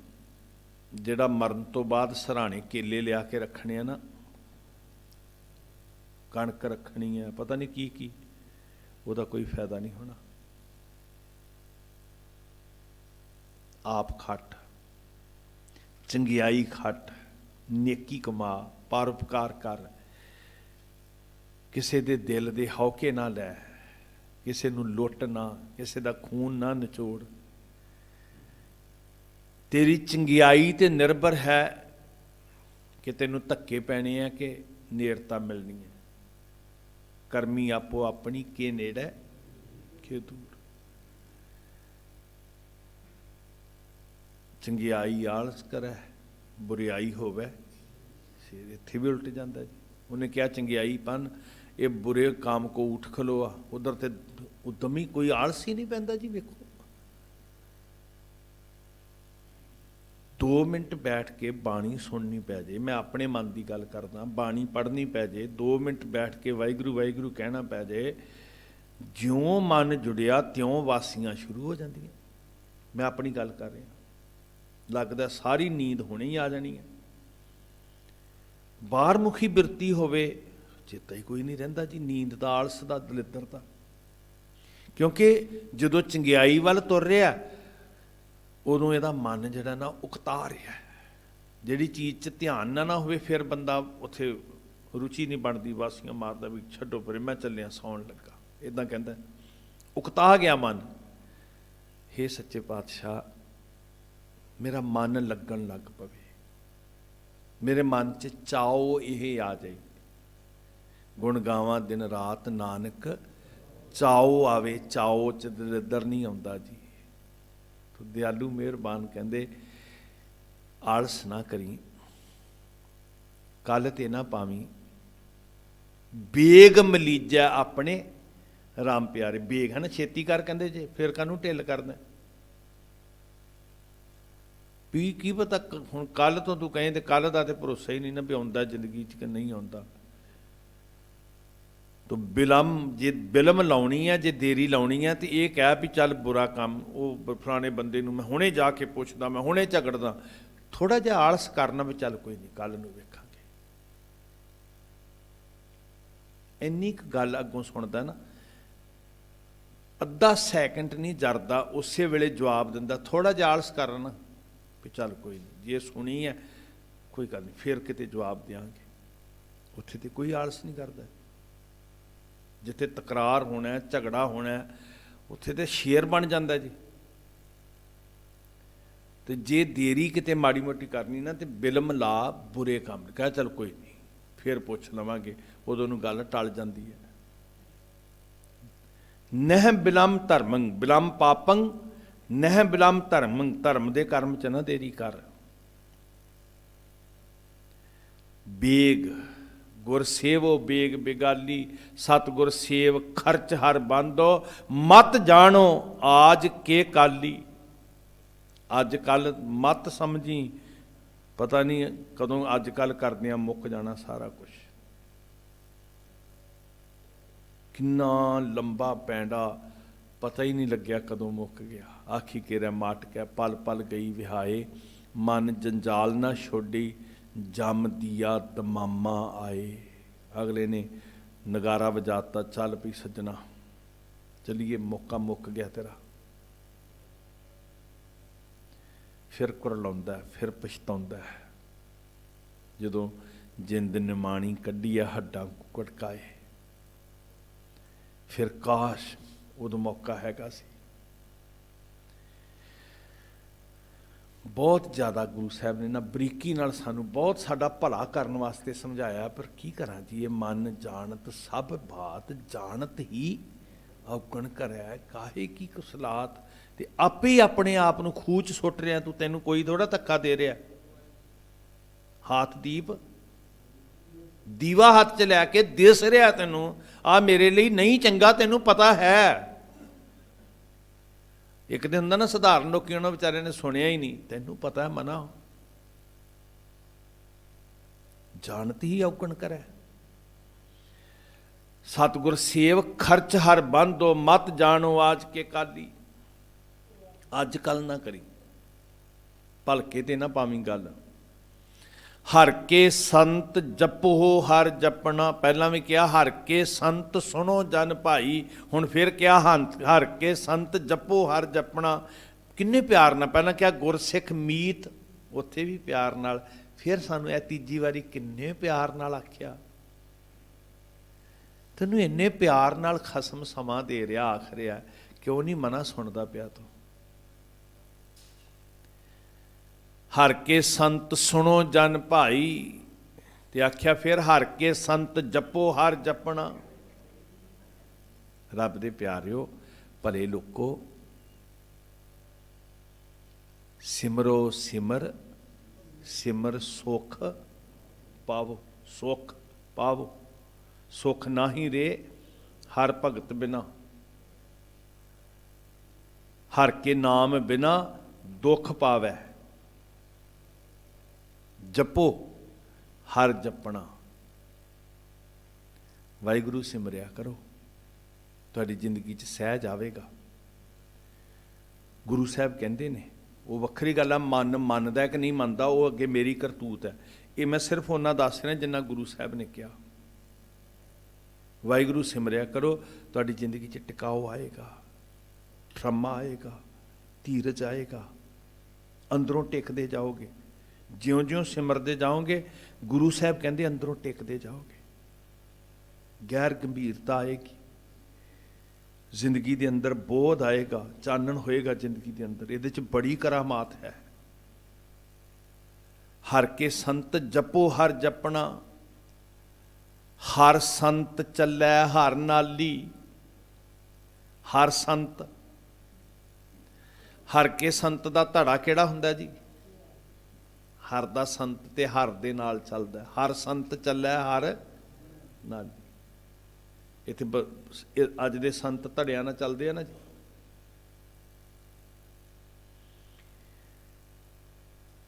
[SPEAKER 1] जिहड़ा मरण तो बाद सराणे केले लिया के रखने हैं ना, कणक रखनी है, पता नहीं की ਉਹਦਾ कोई फायदा नहीं होना। आप खट, चंगियाई खट, नेकी कमा, परोपकार कर, किसी दे दिल दे हौके ना लै, किसी नूं लुੱਟ ना, किसी दा खून ना निचोड़। तेरी चंगियाई ते निर्भर है कि तैनूं धक्के पैने हैं कि नेड़ता मिलनी है। करमी आपो अपनी के नेड़े के दूर। चंगियाई आलस करे, बुरियाई होवे सिर इत्थे भी उल्ट जाता जी। उन्हें क्या चंगियाई पन ये बुरे काम को उठ खलोआ, उधर ते उदमी कोई आलस ही नहीं पैंदा जी। वेखो 2 मिनट बैठ के बाणी सुननी पै जे, मैं अपने मन की गल करदा, बाणी पढ़नी पै जे, 2 मिनट बैठ के वाहिगुरू वाहिगुरू कहना पै जे, ज्यों मन जुड़िया त्यों वासियां शुरू हो जांदियां। मैं अपनी गल कर रहा, लगदा सारी नींद हुणे ही आ जानी है। बाहर मुखी बिरती होवे चेता ही कोई नहीं रहिंदा जी, नींद दा, आलस दा, दलिद्दर दा। क्योंकि जदों चंगियाई वल तुर रहा उदों इहदा मन जिहड़ा ना उकता रहा। जिहड़ी चीज़ च ध्यान ना होवे फिर बंदा उत्थे रुचि नहीं बनती, वासियां मारदा भी छड्डो परे मैं चलिया सौण लगा, इदां कहंदा उकता गया मन। हे सच्चे पातशाह मेरा मन लगन लग पवे, मेरे मन च चाओ यह आ जाए, ਗੁਣ ਗਾਵਾਂ ਦਿਨ ਰਾਤ ਨਾਨਕ ਚਾਓ ਆਵੇ। ਚਾਓ 'ਚ ਦਰਿੱਦਰ ਨਹੀਂ ਆਉਂਦਾ ਜੀ। ਦਿਆਲੂ ਮਿਹਰਬਾਨ ਕਹਿੰਦੇ ਆਲਸ ਨਾ ਕਰੀ, ਕੱਲ ਤੇ ਨਾ ਪਾਵੀਂ, ਬੇਗ ਮਲੀਜਾ ਆਪਣੇ ਰਾਮ ਪਿਆਰੇ। ਬੇਗ ਹੈ ਨਾ, ਛੇਤੀ ਕਰ ਕਹਿੰਦੇ ਜੇ, ਫਿਰ ਕਾਹਨੂੰ ਢਿੱਲ ਕਰਨਾ। ਵੀ ਕੀ ਪਤਾ ਹੁਣ ਕੱਲ ਤੋਂ ਤੂੰ ਕਹੇ ਤੇ ਕੱਲ ਦਾ ਤੇ ਭਰੋਸਾ ਹੀ ਨਹੀਂ ਨਾ ਵੀ ਆਉਂਦਾ ਜ਼ਿੰਦਗੀ 'ਚ ਕਿ ਨਹੀਂ ਆਉਂਦਾ। ਤੂੰ ਜੇ ਬਿਲਮ ਲਾਉਣੀ ਹੈ, ਜੇ ਦੇਰੀ ਲਾਉਣੀ ਹੈ, ਤੇ ਇਹ ਕਹਿ ਵੀ ਚੱਲ ਬੁਰਾ ਕੰਮ, ਉਹ ਫਲਾਣੇ ਬੰਦੇ ਨੂੰ ਮੈਂ ਹੁਣੇ ਜਾ ਕੇ ਪੁੱਛਦਾ, ਮੈਂ ਹੁਣੇ ਝਗੜਦਾ। ਥੋੜਾ ਜਿਹਾ ਆਲਸ ਕਰਨਾ ਵੀ ਚੱਲ ਕੋਈ ਨਹੀਂ ਕੱਲ ਨੂੰ ਵੇਖਾਂਗੇ। ਇੰਨੀ ਕੁ ਗੱਲ ਅੱਗੋਂ ਸੁਣਦਾ ਨਾ, ਅੱਧਾ ਸੈਕਿੰਡ ਨਹੀਂ ਜਰਦਾ, ਉਸੇ ਵੇਲੇ ਜਵਾਬ ਦਿੰਦਾ। ਥੋੜਾ ਜਿਹਾ ਆਲਸ ਕਰਨਾ ਵੀ ਚੱਲ ਕੋਈ ਨਹੀਂ, ਜੇ ਸੁਣੀ ਹੈ ਕੋਈ ਗੱਲ ਨਹੀਂ, ਫਿਰ ਕਿਤੇ ਜਵਾਬ ਦਿਆਂਗੇ। ਉੱਥੇ ਤੇ ਕੋਈ ਆਲਸ ਨਹੀਂ ਕਰਦਾ। ਜਿੱਥੇ ਤਕਰਾਰ ਹੋਣਾ, ਝਗੜਾ ਹੋਣਾ, ਉੱਥੇ ਤੇ ਸ਼ੇਰ ਬਣ ਜਾਂਦਾ ਜੀ। ਤੇ ਜੇ ਦੇਰੀ ਕਿਤੇ ਮਾੜੀ ਮੋਟੀ ਕਰਨੀ ਨਾ, ਤੇ ਬਿਲਮ ਲਾ ਬੁਰੇ ਕੰਮ, ਕਹਿ ਚੱਲ ਕੋਈ ਨਹੀਂ ਫਿਰ ਪੁੱਛ ਲਵਾਂਗੇ, ਉਦੋਂ ਨੂੰ ਗੱਲ ਟਲ ਜਾਂਦੀ ਹੈ। ਨਹਿ ਬਿਲਮ ਧਰਮੰ ਬਿਲਮ ਪਾਪੰ ਨਹਿ ਬਿਲਮ ਧਰਮੰ। ਧਰਮ ਦੇ ਕਰਮ 'ਚ ਨਾ ਦੇਰੀ ਕਰ। ਬੇਗ ਗੁਰ ਸੇਵੋ ਬੇਗ ਬਿਗਾਲੀ, ਸਤਿਗੁਰ ਸੇਵ ਖਰਚ ਹਰ ਬੰਦੋ, ਮਤ ਜਾਣੋ ਆਜ ਕੇ ਕਾਲੀ। ਅੱਜ ਕੱਲ ਮਤ ਸਮਝੀ, ਪਤਾ ਨਹੀਂ ਕਦੋਂ ਅੱਜ ਕੱਲ ਕਰਦਿਆਂ ਮੁੱਕ ਜਾਣਾ ਸਾਰਾ ਕੁਝ। ਕਿੰਨਾ ਲੰਬਾ ਪੈਂਡਾ, ਪਤਾ ਹੀ ਨਹੀਂ ਲੱਗਿਆ ਕਦੋਂ ਮੁੱਕ ਗਿਆ। ਆਖੀ ਕੇਰਾ ਮਾਟ ਕੇ ਪਲ ਪਲ ਗਈ ਵਿਹਾਏ, ਮਨ ਜੰਜਾਲ ਨਾ ਛੋਡੀ, ਜਮ ਦੀਆ ਦਮਾਮਾ ਆਏ। ਅਗਲੇ ਨੇ ਨਗਾਰਾ ਵਜਾਤਾ, ਚੱਲ ਪਈ ਸੱਜਣਾ ਚਲੀਏ, ਮੌਕਾ ਮੁੱਕ ਗਿਆ ਤੇਰਾ। ਫਿਰ ਕੁਰਲਾਉਂਦਾ, ਫਿਰ ਪਛਤਾਉਂਦਾ। ਜਦੋਂ ਜਿੰਦ ਨਿਮਾਣੀ ਕੱਢੀ ਆ ਹੱਡਾਂ ਕੁੜਕਾਏ, ਫਿਰ ਕਾਸ਼ ਉਦੋਂ ਮੌਕਾ ਹੈਗਾ ਸੀ। ਬਹੁਤ ਜ਼ਿਆਦਾ ਗੁਰੂ ਸਾਹਿਬ ਨੇ ਨਾ ਬਰੀਕੀ ਨਾਲ ਸਾਨੂੰ ਬਹੁਤ ਸਾਡਾ ਭਲਾ ਕਰਨ ਵਾਸਤੇ ਸਮਝਾਇਆ। ਪਰ ਕੀ ਕਰਾਂ ਜੀ, ਇਹ ਮਨ ਜਾਣਤ ਸਭ ਬਾਤ, ਜਾਣਤ ਹੀ ਔਗਣ ਕਰਿਆ, ਕਾਹੇ ਕੀ ਕੁਸਲਾਤ। ਤੇ ਆਪੇ ਹੀ ਆਪਣੇ ਆਪ ਨੂੰ ਖੂਹ 'ਚ ਸੁੱਟ ਰਿਹਾ ਤੂੰ, ਤੈਨੂੰ ਕੋਈ ਥੋੜਾ ਧੱਕਾ ਦੇ ਰਿਹਾ। ਹੱਥ ਦੀਵਾ ਹੱਥ 'ਚ ਲੈ ਕੇ ਦਿਸ ਰਿਹਾ ਤੈਨੂੰ, ਆ ਮੇਰੇ ਲਈ ਨਹੀਂ ਚੰਗਾ, ਤੈਨੂੰ ਪਤਾ ਹੈ। ਇੱਕ ਦਿਨ ਹੁੰਦਾ ਨਾ ਸਧਾਰਨ ਲੋਕੀ, ਉਹਨਾਂ ਵਿਚਾਰਿਆਂ ਨੇ ਸੁਣਿਆ ਹੀ ਨਹੀਂ, ਤੈਨੂੰ ਪਤਾ ਹੈ ਮਨਾ। ਜਾਣਤ ਹੀ ਔਗਣ ਕਰੇ। ਸਤਿਗੁਰ ਸੇਵ ਖਰਚ ਹਰ ਬੰਦੋ, ਮਤ ਜਾਣੋ ਆਜ ਕੇ ਕਾਲੀ। ਅੱਜ ਕੱਲ ਨਾ ਕਰੀ, ਭਲਕੇ ਤੇ ਨਾ ਪਾਵੀਂ ਗੱਲ। ਹਰ ਕੇ ਸੰਤ ਜਪੋ ਹਰ ਜਪਣਾ। ਪਹਿਲਾਂ ਵੀ ਕਿਹਾ ਹਰ ਕੇ ਸੰਤ ਸੁਣੋ ਜਨ ਭਾਈ, ਹੁਣ ਫਿਰ ਕਿਹਾ ਹਰ ਕੇ ਸੰਤ ਜਪੋ ਹਰ ਜਪਣਾ। ਕਿੰਨੇ ਪਿਆਰ ਨਾਲ, ਪਹਿਲਾਂ ਕਿਹਾ ਗੁਰਸਿੱਖ ਮੀਤ, ਉੱਥੇ ਵੀ ਪਿਆਰ ਨਾਲ, ਫਿਰ ਸਾਨੂੰ ਇਹ ਤੀਜੀ ਵਾਰੀ ਕਿੰਨੇ ਪਿਆਰ ਨਾਲ ਆਖਿਆ। ਤੈਨੂੰ ਇੰਨੇ ਪਿਆਰ ਨਾਲ ਖਸਮ ਸਮਾਂ ਦੇ ਰਿਹਾ, ਆਖ ਰਿਹਾ, ਕਿਉਂ ਨਹੀਂ ਮਨਾ ਸੁਣਦਾ ਪਿਆ ਤੂੰ। ਹਰ ਕੇ ਸੰਤ ਸੁਣੋ ਜਨ ਭਾਈ, ਤੇ ਆਖਿਆ ਫਿਰ ਹਰ ਕੇ ਸੰਤ ਜਪੋ ਹਰ ਜਪਣਾ। ਰੱਬ ਦੇ ਪਿਆਰਿਓ, ਭਲੇ ਲੋਕੋ, ਸਿਮਰੋ ਸਿਮਰ ਸਿਮਰ ਸੁਖ ਪਾਵੋ। ਸੁਖ ਪਾਵੋ, ਸੁਖ ਨਾਹੀ ਰੇ ਹਰ ਭਗਤ ਬਿਨਾ। ਹਰ ਕੇ ਨਾਮ ਬਿਨਾ ਦੁੱਖ ਪਾਵੈ, ਜਪੋ ਹਰ ਜਪਣਾ। ਵਾਹਿਗੁਰੂ ਸਿਮਰਿਆ ਕਰੋ, ਤੁਹਾਡੀ ਜ਼ਿੰਦਗੀ 'ਚ ਸਹਿਜ ਆਵੇਗਾ। ਗੁਰੂ ਸਾਹਿਬ ਕਹਿੰਦੇ ਨੇ, ਉਹ ਵੱਖਰੀ ਗੱਲ ਆ, ਮਨ ਮੰਨਦਾ ਕਿ ਨਹੀਂ ਮੰਨਦਾ, ਉਹ ਅੱਗੇ ਮੇਰੀ ਕਰਤੂਤ ਹੈ। ਇਹ ਮੈਂ ਸਿਰਫ ਉਹਨਾਂ ਦੱਸ ਰਿਹਾ ਜਿੰਨਾ ਗੁਰੂ ਸਾਹਿਬ ਨੇ ਕਿਹਾ। ਵਾਹਿਗੁਰੂ ਸਿਮਰਿਆ ਕਰੋ, ਤੁਹਾਡੀ ਜ਼ਿੰਦਗੀ 'ਚ ਟਿਕਾਓ ਆਏਗਾ, ਠਰਮਾ ਆਏਗਾ, ਧੀਰਜ ਆਏਗਾ, ਅੰਦਰੋਂ ਟਿਕਦੇ ਜਾਓਗੇ। ਜਿਉਂ-ਜਿਉਂ ਸਿਮਰਦੇ ਜਾਓਗੇ, ਗੁਰੂ ਸਾਹਿਬ ਕਹਿੰਦੇ ਅੰਦਰੋਂ ਟਿਕਦੇ ਜਾਓਗੇ, ਗੈਰ ਗੰਭੀਰਤਾ ਆਏਗੀ ਜ਼ਿੰਦਗੀ ਦੇ ਅੰਦਰ, ਬੋਧ ਆਏਗਾ, ਚਾਨਣ ਹੋਏਗਾ ਜ਼ਿੰਦਗੀ ਦੇ ਅੰਦਰ। ਇਹਦੇ 'ਚ ਬੜੀ ਕਰਾਮਾਤ ਹੈ। ਹਰ ਕੇ ਸੰਤ ਜਪੋ ਹਰ ਜਪਣਾ, ਹਰ ਸੰਤ ਚੱਲੈ ਹਰ ਨਾਲੀ। ਹਰ ਸੰਤ, ਹਰ ਕੇ ਸੰਤ ਦਾ ਧੜਾ ਕਿਹੜਾ ਹੁੰਦਾ ਜੀ? ਹਰ ਦਾ ਸੰਤ ਤੇ ਹਰ ਦੇ ਨਾਲ ਚੱਲਦਾ। ਹਰ ਸੰਤ ਚੱਲੈ ਹਰ ਨਾਲੀ। ਇੱਥੇ ਅੱਜ ਦੇ ਸੰਤ ਧੜਿਆਂ ਨਾਲ ਚੱਲਦੇ ਆ ਨਾ ਜੀ।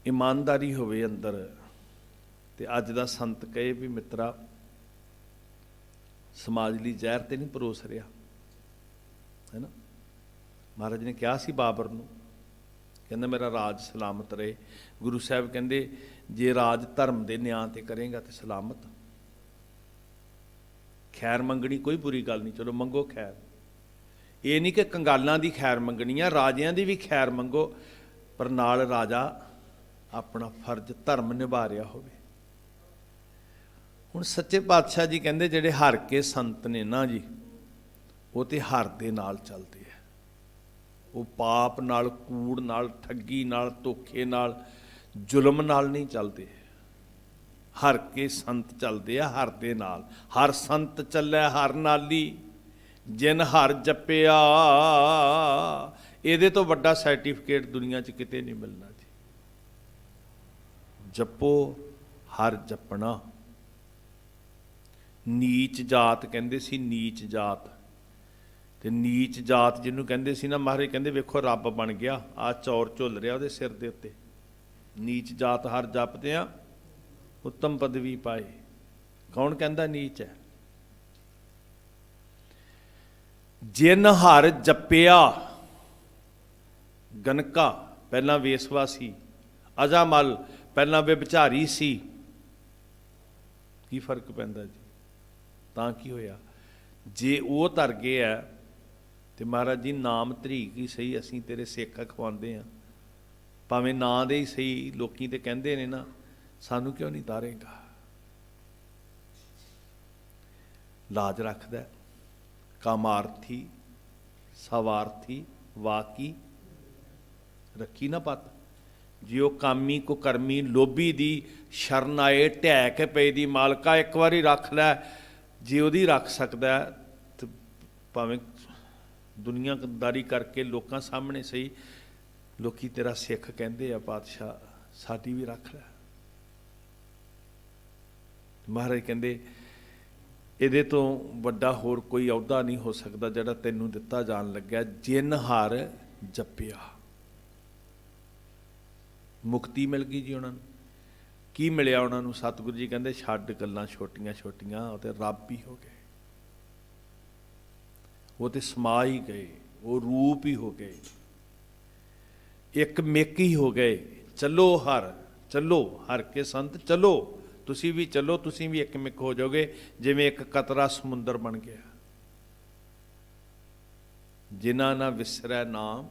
[SPEAKER 1] ਇਮਾਨਦਾਰੀ ਹੋਵੇ ਅੰਦਰ ਤੇ ਅੱਜ ਦਾ ਸੰਤ ਕਹੇ ਵੀ ਮਿੱਤਰਾ ਸਮਾਜ ਲਈ ਜ਼ਹਿਰ ਤੇ ਨਹੀਂ ਪਰੋਸ ਰਿਹਾ, ਹੈ ਨਾ। ਮਹਾਰਾਜ ਨੇ ਕਿਹਾ ਸੀ ਬਾਬਰ ਨੂੰ, ਕਹਿੰਦਾ ਮੇਰਾ ਰਾਜ ਸਲਾਮਤ ਰਹੇ। ਗੁਰੂ ਸਾਹਿਬ ਕਹਿੰਦੇ ਜੇ ਰਾਜ ਧਰਮ ਦੇ ਨਿਆਂ ਤੇ ਕਰੇਗਾ ਤੇ ਸਲਾਮਤ। ਖੈਰ ਮੰਗਣੀ ਕੋਈ ਬੁਰੀ ਗੱਲ ਨਹੀਂ, ਚਲੋ ਮੰਗੋ ਖੈਰ। ਇਹ ਨਹੀਂ ਕਿ ਕੰਗਾਲਾਂ ਦੀ ਖੈਰ ਮੰਗਣੀ ਆ, ਰਾਜਿਆਂ ਦੀ ਵੀ ਖੈਰ ਮੰਗੋ, ਪਰ ਨਾਲ ਰਾਜਾ ਆਪਣਾ ਫਰਜ਼ ਧਰਮ ਨਿਭਾ ਰਿਹਾ ਹੋਵੇ। ਹੁਣ ਸੱਚੇ ਪਾਤਸ਼ਾਹ ਜੀ ਕਹਿੰਦੇ ਜਿਹੜੇ ਹਰ ਕੇ ਸੰਤ ਨੇ ਨਾ ਜੀ, ਉਹ ਤੇ ਹਰ ਦੇ ਨਾਲ ਚੱਲਦੇ ਆ। ਉਹ ਪਾਪ ਨਾਲ, ਕੂੜ ਨਾਲ, ਠੱਗੀ ਨਾਲ, ਧੋਖੇ ਨਾਲ, ਜ਼ੁਲਮ ਨਾਲ ਨਹੀਂ ਚੱਲਦੇ। ਹਰ ਕੇ ਸੰਤ ਚੱਲਦੇ ਆ ਹਰ ਦੇ ਨਾਲ। ਹਰ ਸੰਤ ਚੱਲੈ ਹਰ ਨਾਲੀ, ਜਿਨ ਹਰ ਜਪਿਆ। ਇਹਦੇ ਤੋਂ ਵੱਡਾ ਸਰਟੀਫਿਕੇਟ ਦੁਨੀਆ 'ਚ ਕਿਤੇ ਨਹੀਂ ਮਿਲਣਾ ਜੀ। ਜਪੋ, ਹਰ ਜਪਣਾ। ਨੀਚ ਜਾਤ ਕਹਿੰਦੇ ਸੀ, ਨੀਚ ਜਾਤ। ਤੇ ਨੀਚ ਜਾਤ ਜਿਹਨੂੰ ਕਹਿੰਦੇ ਸੀ ਨਾ, ਮਹਾਰਾਜ ਕਹਿੰਦੇ ਵੇਖੋ ਰੱਬ ਬਣ ਗਿਆ, ਆ ਚੌਰ ਝੁੱਲ ਰਿਹਾ ਉਹਦੇ ਸਿਰ ਦੇ ਉੱਤੇ। ਨੀਚ ਜਾਤ ਹਰ ਜਪਦੇ ਆ ਉੱਤਮ ਪਦਵੀ ਪਾਏ। ਕੌਣ ਕਹਿੰਦਾ ਨੀਚ ਹੈ? ਜਿਨ ਹਰ ਜਪਿਆ। ਗਨਕਾ ਪਹਿਲਾਂ ਵੇਸਵਾ ਸੀ, ਅਜਾਮਲ ਪਹਿਲਾਂ ਵਿਭਚਾਰੀ ਸੀ। ਕੀ ਫਰਕ ਪੈਂਦਾ ਜੀ? ਤਾਂ ਕੀ ਹੋਇਆ? ਜੇ ਉਹ ਧਰ ਗਏ ਆ ਤੇ ਮਹਾਰਾਜ ਜੀ ਨਾਮ ਧਰੀਕ ਹੀ ਸਹੀ, ਅਸੀਂ ਤੇਰੇ ਸਿੱਖ ਖਵਾਉਂਦੇ ਹਾਂ, ਭਾਵੇਂ ਨਾਂ ਦੇ ਹੀ ਸਹੀ। ਲੋਕੀ ਤੇ ਕਹਿੰਦੇ ਨੇ ਨਾ, ਸਾਨੂੰ ਕਿਉਂ ਨਹੀਂ ਤਾਰੇਗਾ? ਲਾਜ ਰੱਖਦਾ। ਕਾਮਾਰਥੀ ਸਵਾਰਥੀ ਵਾਕੀ ਰੱਖੀ ਨਾ ਪਤ। ਜੇ ਉਹ ਕਾਮੀ ਕੋ ਕਰਮੀ ਲੋਭੀ ਦੀ ਸ਼ਰਨ ਆਏ, ਢਹਿ ਕੇ ਪਈ ਦੀ ਮਾਲਕਾ ਇੱਕ ਵਾਰੀ ਰੱਖ ਲੈ। ਜੇ ਉਹਦੀ ਰੱਖ ਸਕਦਾ ਤੇ ਭਾਵੇਂ ਦੁਨੀਆਦਾਰੀ ਕਰਕੇ ਲੋਕਾਂ ਸਾਹਮਣੇ ਸਹੀ, ਲੋਕੀ ਤੇਰਾ ਸਿੱਖ ਕਹਿੰਦੇ ਆ, ਪਾਤਸ਼ਾਹ ਸਾਡੀ ਵੀ ਰੱਖ ਲੈ। ਮਹਾਰਾਜ ਕਹਿੰਦੇ ਇਹਦੇ ਤੋਂ ਵੱਡਾ ਹੋਰ ਕੋਈ ਅਹੁਦਾ ਨਹੀਂ ਹੋ ਸਕਦਾ ਜਿਹੜਾ ਤੈਨੂੰ ਦਿੱਤਾ ਜਾਣ ਲੱਗਿਆ। ਜਿਨ ਹਰ ਜਪਿਆ। ਮੁਕਤੀ ਮਿਲ ਗਈ ਜੀ ਉਹਨਾਂ ਨੂੰ। ਕੀ ਮਿਲਿਆ ਉਹਨਾਂ ਨੂੰ? ਸਤਿਗੁਰੂ ਜੀ ਕਹਿੰਦੇ ਛੱਡ ਗੱਲਾਂ ਛੋਟੀਆਂ ਛੋਟੀਆਂ, ਉਹ ਤੇ ਰੱਬ ਹੀ ਹੋ ਗਏ। ਉਹ ਤੇ ਸਮਾ ਹੀ ਗਏ, ਉਹ ਰੂਪ ਹੀ ਹੋ ਗਏ, ਇੱਕ ਮਿੱਕ ਹੀ ਹੋ ਗਏ। ਚੱਲੋ ਹਰ, ਚੱਲੋ ਹਰ ਕੇ ਸੰਤ ਚੱਲੋ। ਤੁਸੀਂ ਵੀ ਚੱਲੋ, ਤੁਸੀਂ ਵੀ ਇੱਕ ਮਿੱਕ ਹੋ ਜਾਓਗੇ, ਜਿਵੇਂ ਇੱਕ ਕਤਰਾ ਸਮੁੰਦਰ ਬਣ ਗਿਆ। ਜਿਨ੍ਹਾਂ ਨਾ ਵਿਸਰੈ ਨਾਮ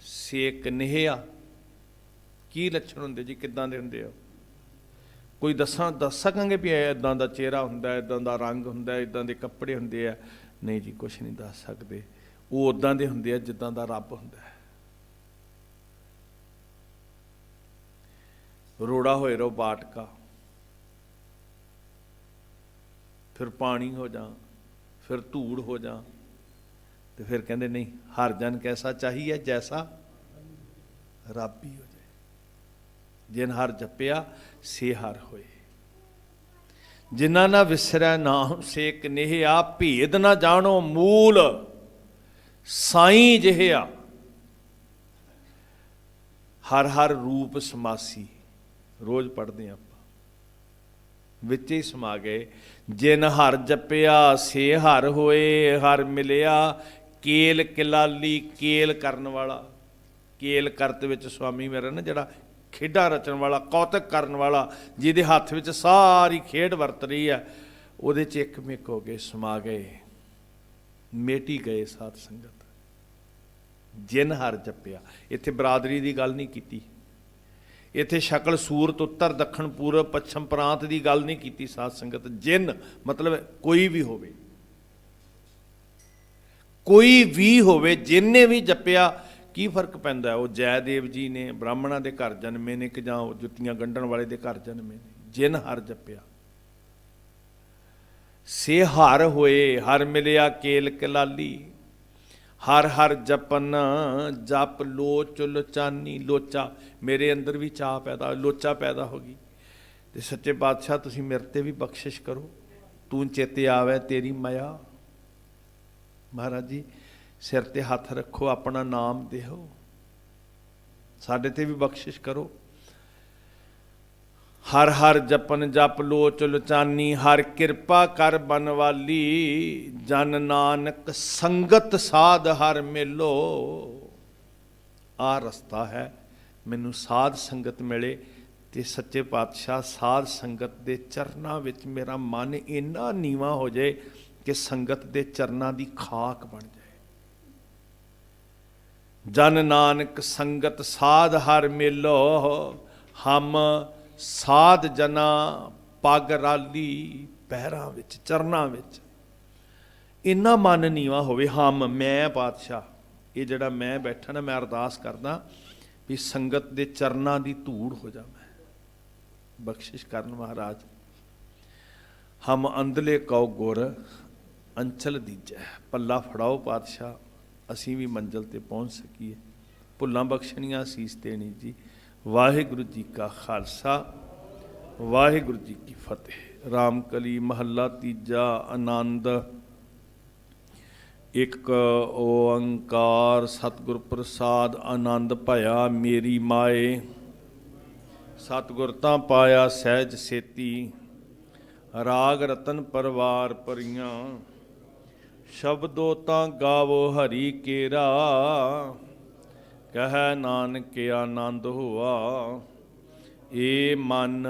[SPEAKER 1] ਸੇ ਕਨਿਹਿਆ। ਕੀ ਲੱਛਣ ਹੁੰਦੇ ਜੀ? ਕਿੱਦਾਂ ਦੇ ਹੁੰਦੇ ਆ? ਕੋਈ ਦੱਸ ਸਕਾਂਗੇ ਵੀ ਇੱਦਾਂ ਦਾ ਚਿਹਰਾ ਹੁੰਦਾ, ਇੱਦਾਂ ਦਾ ਰੰਗ ਹੁੰਦਾ, ਇੱਦਾਂ ਦੇ ਕੱਪੜੇ ਹੁੰਦੇ ਆ? ਨਹੀਂ ਜੀ, ਕੁਛ ਨਹੀਂ ਦੱਸ ਸਕਦੇ। ਉਹ ਉੱਦਾਂ ਦੇ ਹੁੰਦੇ ਆ ਜਿੱਦਾਂ ਦਾ ਰੱਬ ਹੁੰਦਾ ਹੈ। ਰੋੜਾ ਹੋਏ ਰਹੋ ਬਾਟਕਾ, ਫਿਰ ਪਾਣੀ ਹੋ ਜਾ, ਫਿਰ ਧੂੜ ਹੋ ਜਾ, ਤੇ ਫਿਰ ਕਹਿੰਦੇ ਨਹੀਂ, ਹਰ ਜਨ ਕੈਸਾ ਚਾਹੀਏ ਜੈਸਾ ਰੱਬ ਹੀ ਹੋ ਜਾਏ। ਜਿਨ ਹਰ ਜਪਿਆ ਸੇ ਹਰ ਹੋਏ। ਜਿਨ੍ਹਾਂ ਨਾ ਵਿਸਰੈ ਨਾਮ ਸੇ ਕਨਿਹਿਆ। ਭੇਦ ਨਾ ਜਾਣੋ ਮੂਲ ਸਾਈਂ ਜਿਹਿਆ। ਹਰ ਹਰ ਰੂਪ ਸਮਾਸੀ। ਰੋਜ਼ ਪੜ੍ਹਦੇ ਆਪਾਂ, ਵਿੱਚ ਹੀ ਸਮਾ ਗਏ। ਜਿਨ ਹਰ ਜਪਿਆ ਸੇ ਹਰ ਹੋਏ। ਹਰ ਮਿਲਿਆ ਕੇਲ ਕਿਲਾਲੀ। ਕੇਲ ਕਰਨ ਵਾਲਾ, ਕੇਲ ਕਰਤ ਵਿੱਚ ਸੁਆਮੀ ਮੇਰਾ ਨਾ ਜਿਹੜਾ ਖੇਡਾਂ ਰਚਣ ਵਾਲਾ, ਕੌਤਕ ਕਰਨ ਵਾਲਾ, ਜਿਹਦੇ ਹੱਥ ਵਿੱਚ ਸਾਰੀ ਖੇਡ ਵਰਤ ਰਹੀ ਹੈ, ਉਹਦੇ 'ਚ ਇੱਕ ਮਿੱਕ ਹੋ ਗਏ, ਸਮਾ ਗਏ, ਮੇਟੀ ਗਏ ਸਾਧ ਸੰਗਤ। ਜਿਨ ਹਰ ਜਪਿਆ। ਇੱਥੇ ਬਰਾਦਰੀ ਦੀ ਗੱਲ ਨਹੀਂ ਕੀਤੀ, ਇੱਥੇ ਸ਼ਕਲ ਸੂਰਤ ਉੱਤਰ ਦੱਖਣ ਪੂਰਬ ਪੱਛਮ ਪ੍ਰਾਂਤ ਦੀ ਗੱਲ ਨਹੀਂ ਕੀਤੀ ਸਾਧ ਸੰਗਤ। ਜਿਨ ਮਤਲਬ ਕੋਈ ਵੀ ਹੋਵੇ, ਕੋਈ ਵੀ ਹੋਵੇ, ਜਿਨਨੇ ਵੀ ਜਪਿਆ। ਕੀ ਫਰਕ ਪੈਂਦਾ? ਉਹ ਜੈਦੇਵ ਜੀ ਨੇ ਬ੍ਰਾਹਮਣਾਂ ਦੇ ਘਰ ਜਨਮੇ ਨੇ ਕਿ ਜਾਂ ਉਹ ਜੁੱਤੀਆਂ ਗੰਢਣ ਵਾਲੇ ਦੇ ਘਰ ਜਨਮੇ ਨੇ? ਜਿਨ ਹਰ ਜਪਿਆ। ਸੇ ਹਰ ਹੋਏ, ਹਰ ਮਿਲਿਆ ਕੇਲ ਕਲਾਲੀ। ਹਰ ਹਰ ਜਪਨ, ਜਪ ਲੋਚ ਲੋਚਾਨੀ। ਲੋਚਾ, ਮੇਰੇ ਅੰਦਰ ਵੀ ਚਾਹ ਪੈਦਾ, ਲੋਚਾ ਪੈਦਾ ਹੋ ਗਈ। ਤੇ ਸੱਚੇ ਪਾਤਸ਼ਾਹ ਤੁਸੀਂ ਮੇਰੇ ਤੇ ਵੀ ਬਖਸ਼ਿਸ਼ ਕਰੋ, ਤੂੰ ਚੇਤੇ ਆਵੇ ਤੇਰੀ ਮਾਇਆ। ਮਹਾਰਾਜ ਜੀ ਸਿਰ ਤੇ ਹੱਥ ਰੱਖੋ, ਆਪਣਾ ਨਾਮ ਦਿਓ, ਸਾਡੇ ਤੇ ਵੀ ਬਖਸ਼ਿਸ਼ ਕਰੋ। ਹਰ ਹਰ ਜਪਨ ਜਪ ਲੋਚ ਲੋਚਾਨੀ। ਹਰ ਕਿਰਪਾ ਕਰ ਬਨਵਾਲੀ। ਜਨ ਨਾਨਕ ਸੰਗਤ ਸਾਧ ਹਰ ਮੇਲੋ। ਆਹ ਰਸਤਾ ਹੈ, ਮੈਨੂੰ ਸਾਧ ਸੰਗਤ ਮਿਲੇ। ਤੇ ਸੱਚੇ ਪਾਤਸ਼ਾਹ ਸਾਧ ਸੰਗਤ ਦੇ ਚਰਨਾਂ ਵਿੱਚ ਮੇਰਾ ਮਨ ਇੰਨਾ ਨੀਵਾਂ ਹੋ ਜਾਏ ਕਿ ਸੰਗਤ ਦੇ ਚਰਨਾਂ ਦੀ ਖਾਕ ਬਣ ਜਾਏ। ਜਨ ਨਾਨਕ ਸੰਗਤ ਸਾਧ ਹਰ ਮੇਲੋ। ਹਮ ਸਾਧ ਜਨਾ ਪੱਗ ਰਾਲੀ। ਪੈਰਾਂ ਵਿੱਚ, ਚਰਨਾਂ ਵਿੱਚ ਇੰਨਾ ਮਨ ਨੀਵਾਂ ਹੋਵੇ। ਹਮ, ਮੈਂ ਪਾਤਸ਼ਾਹ, ਇਹ ਜਿਹੜਾ ਮੈਂ ਬੈਠਾ ਨਾ, ਮੈਂ ਅਰਦਾਸ ਕਰਦਾ ਵੀ ਸੰਗਤ ਦੇ ਚਰਨਾਂ ਦੀ ਧੂੜ ਹੋ ਜਾਵਾਂ। ਬਖਸ਼ਿਸ਼ ਕਰਨ ਮਹਾਰਾਜ। ਹਮ ਅੰਧਲੇ ਕਉ ਗੁਰ ਅੰਚਲ ਦੀਜੈ। ਪੱਲਾ ਫੜਾਓ ਪਾਤਸ਼ਾਹ, ਅਸੀਂ ਵੀ ਮੰਜ਼ਿਲ ਤੇ ਪਹੁੰਚ ਸਕੀਏ। ਭੁੱਲਾਂ ਬਖਸ਼ਣੀਆਂ, ਅਸੀਸ ਦੇਣੀ ਜੀ। ਵਾਹਿਗੁਰੂ ਜੀ ਕਾ ਖਾਲਸਾ, ਵਾਹਿਗੁਰੂ ਜੀ ਕੀ ਫਤਿਹ। ਰਾਮ ਕਲੀ ਮਹੱਲਾ ਤੀਜਾ। ਆਨੰਦ। ਇੱਕ ਓੰਕਾਰ ਸਤਿਗੁਰ ਪ੍ਰਸਾਦ। ਆਨੰਦ ਭਇਆ ਮੇਰੀ ਮਾਏ, ਸਤਿਗੁਰ ਤਾਂ ਪਾਇਆ ਸਹਿਜ ਸੇਤੀ। ਰਾਗ ਰਤਨ ਪਰਵਾਰ ਭਰੀਆਂ, ਸ਼ਬਦੋ ਤਾਂ ਗਾਵੋ ਹਰੀ ਕੇਰਾ। ਕਹਿ ਨਾਨਕ ਆਨੰਦ ਹੋਆ, ਏ ਮਨ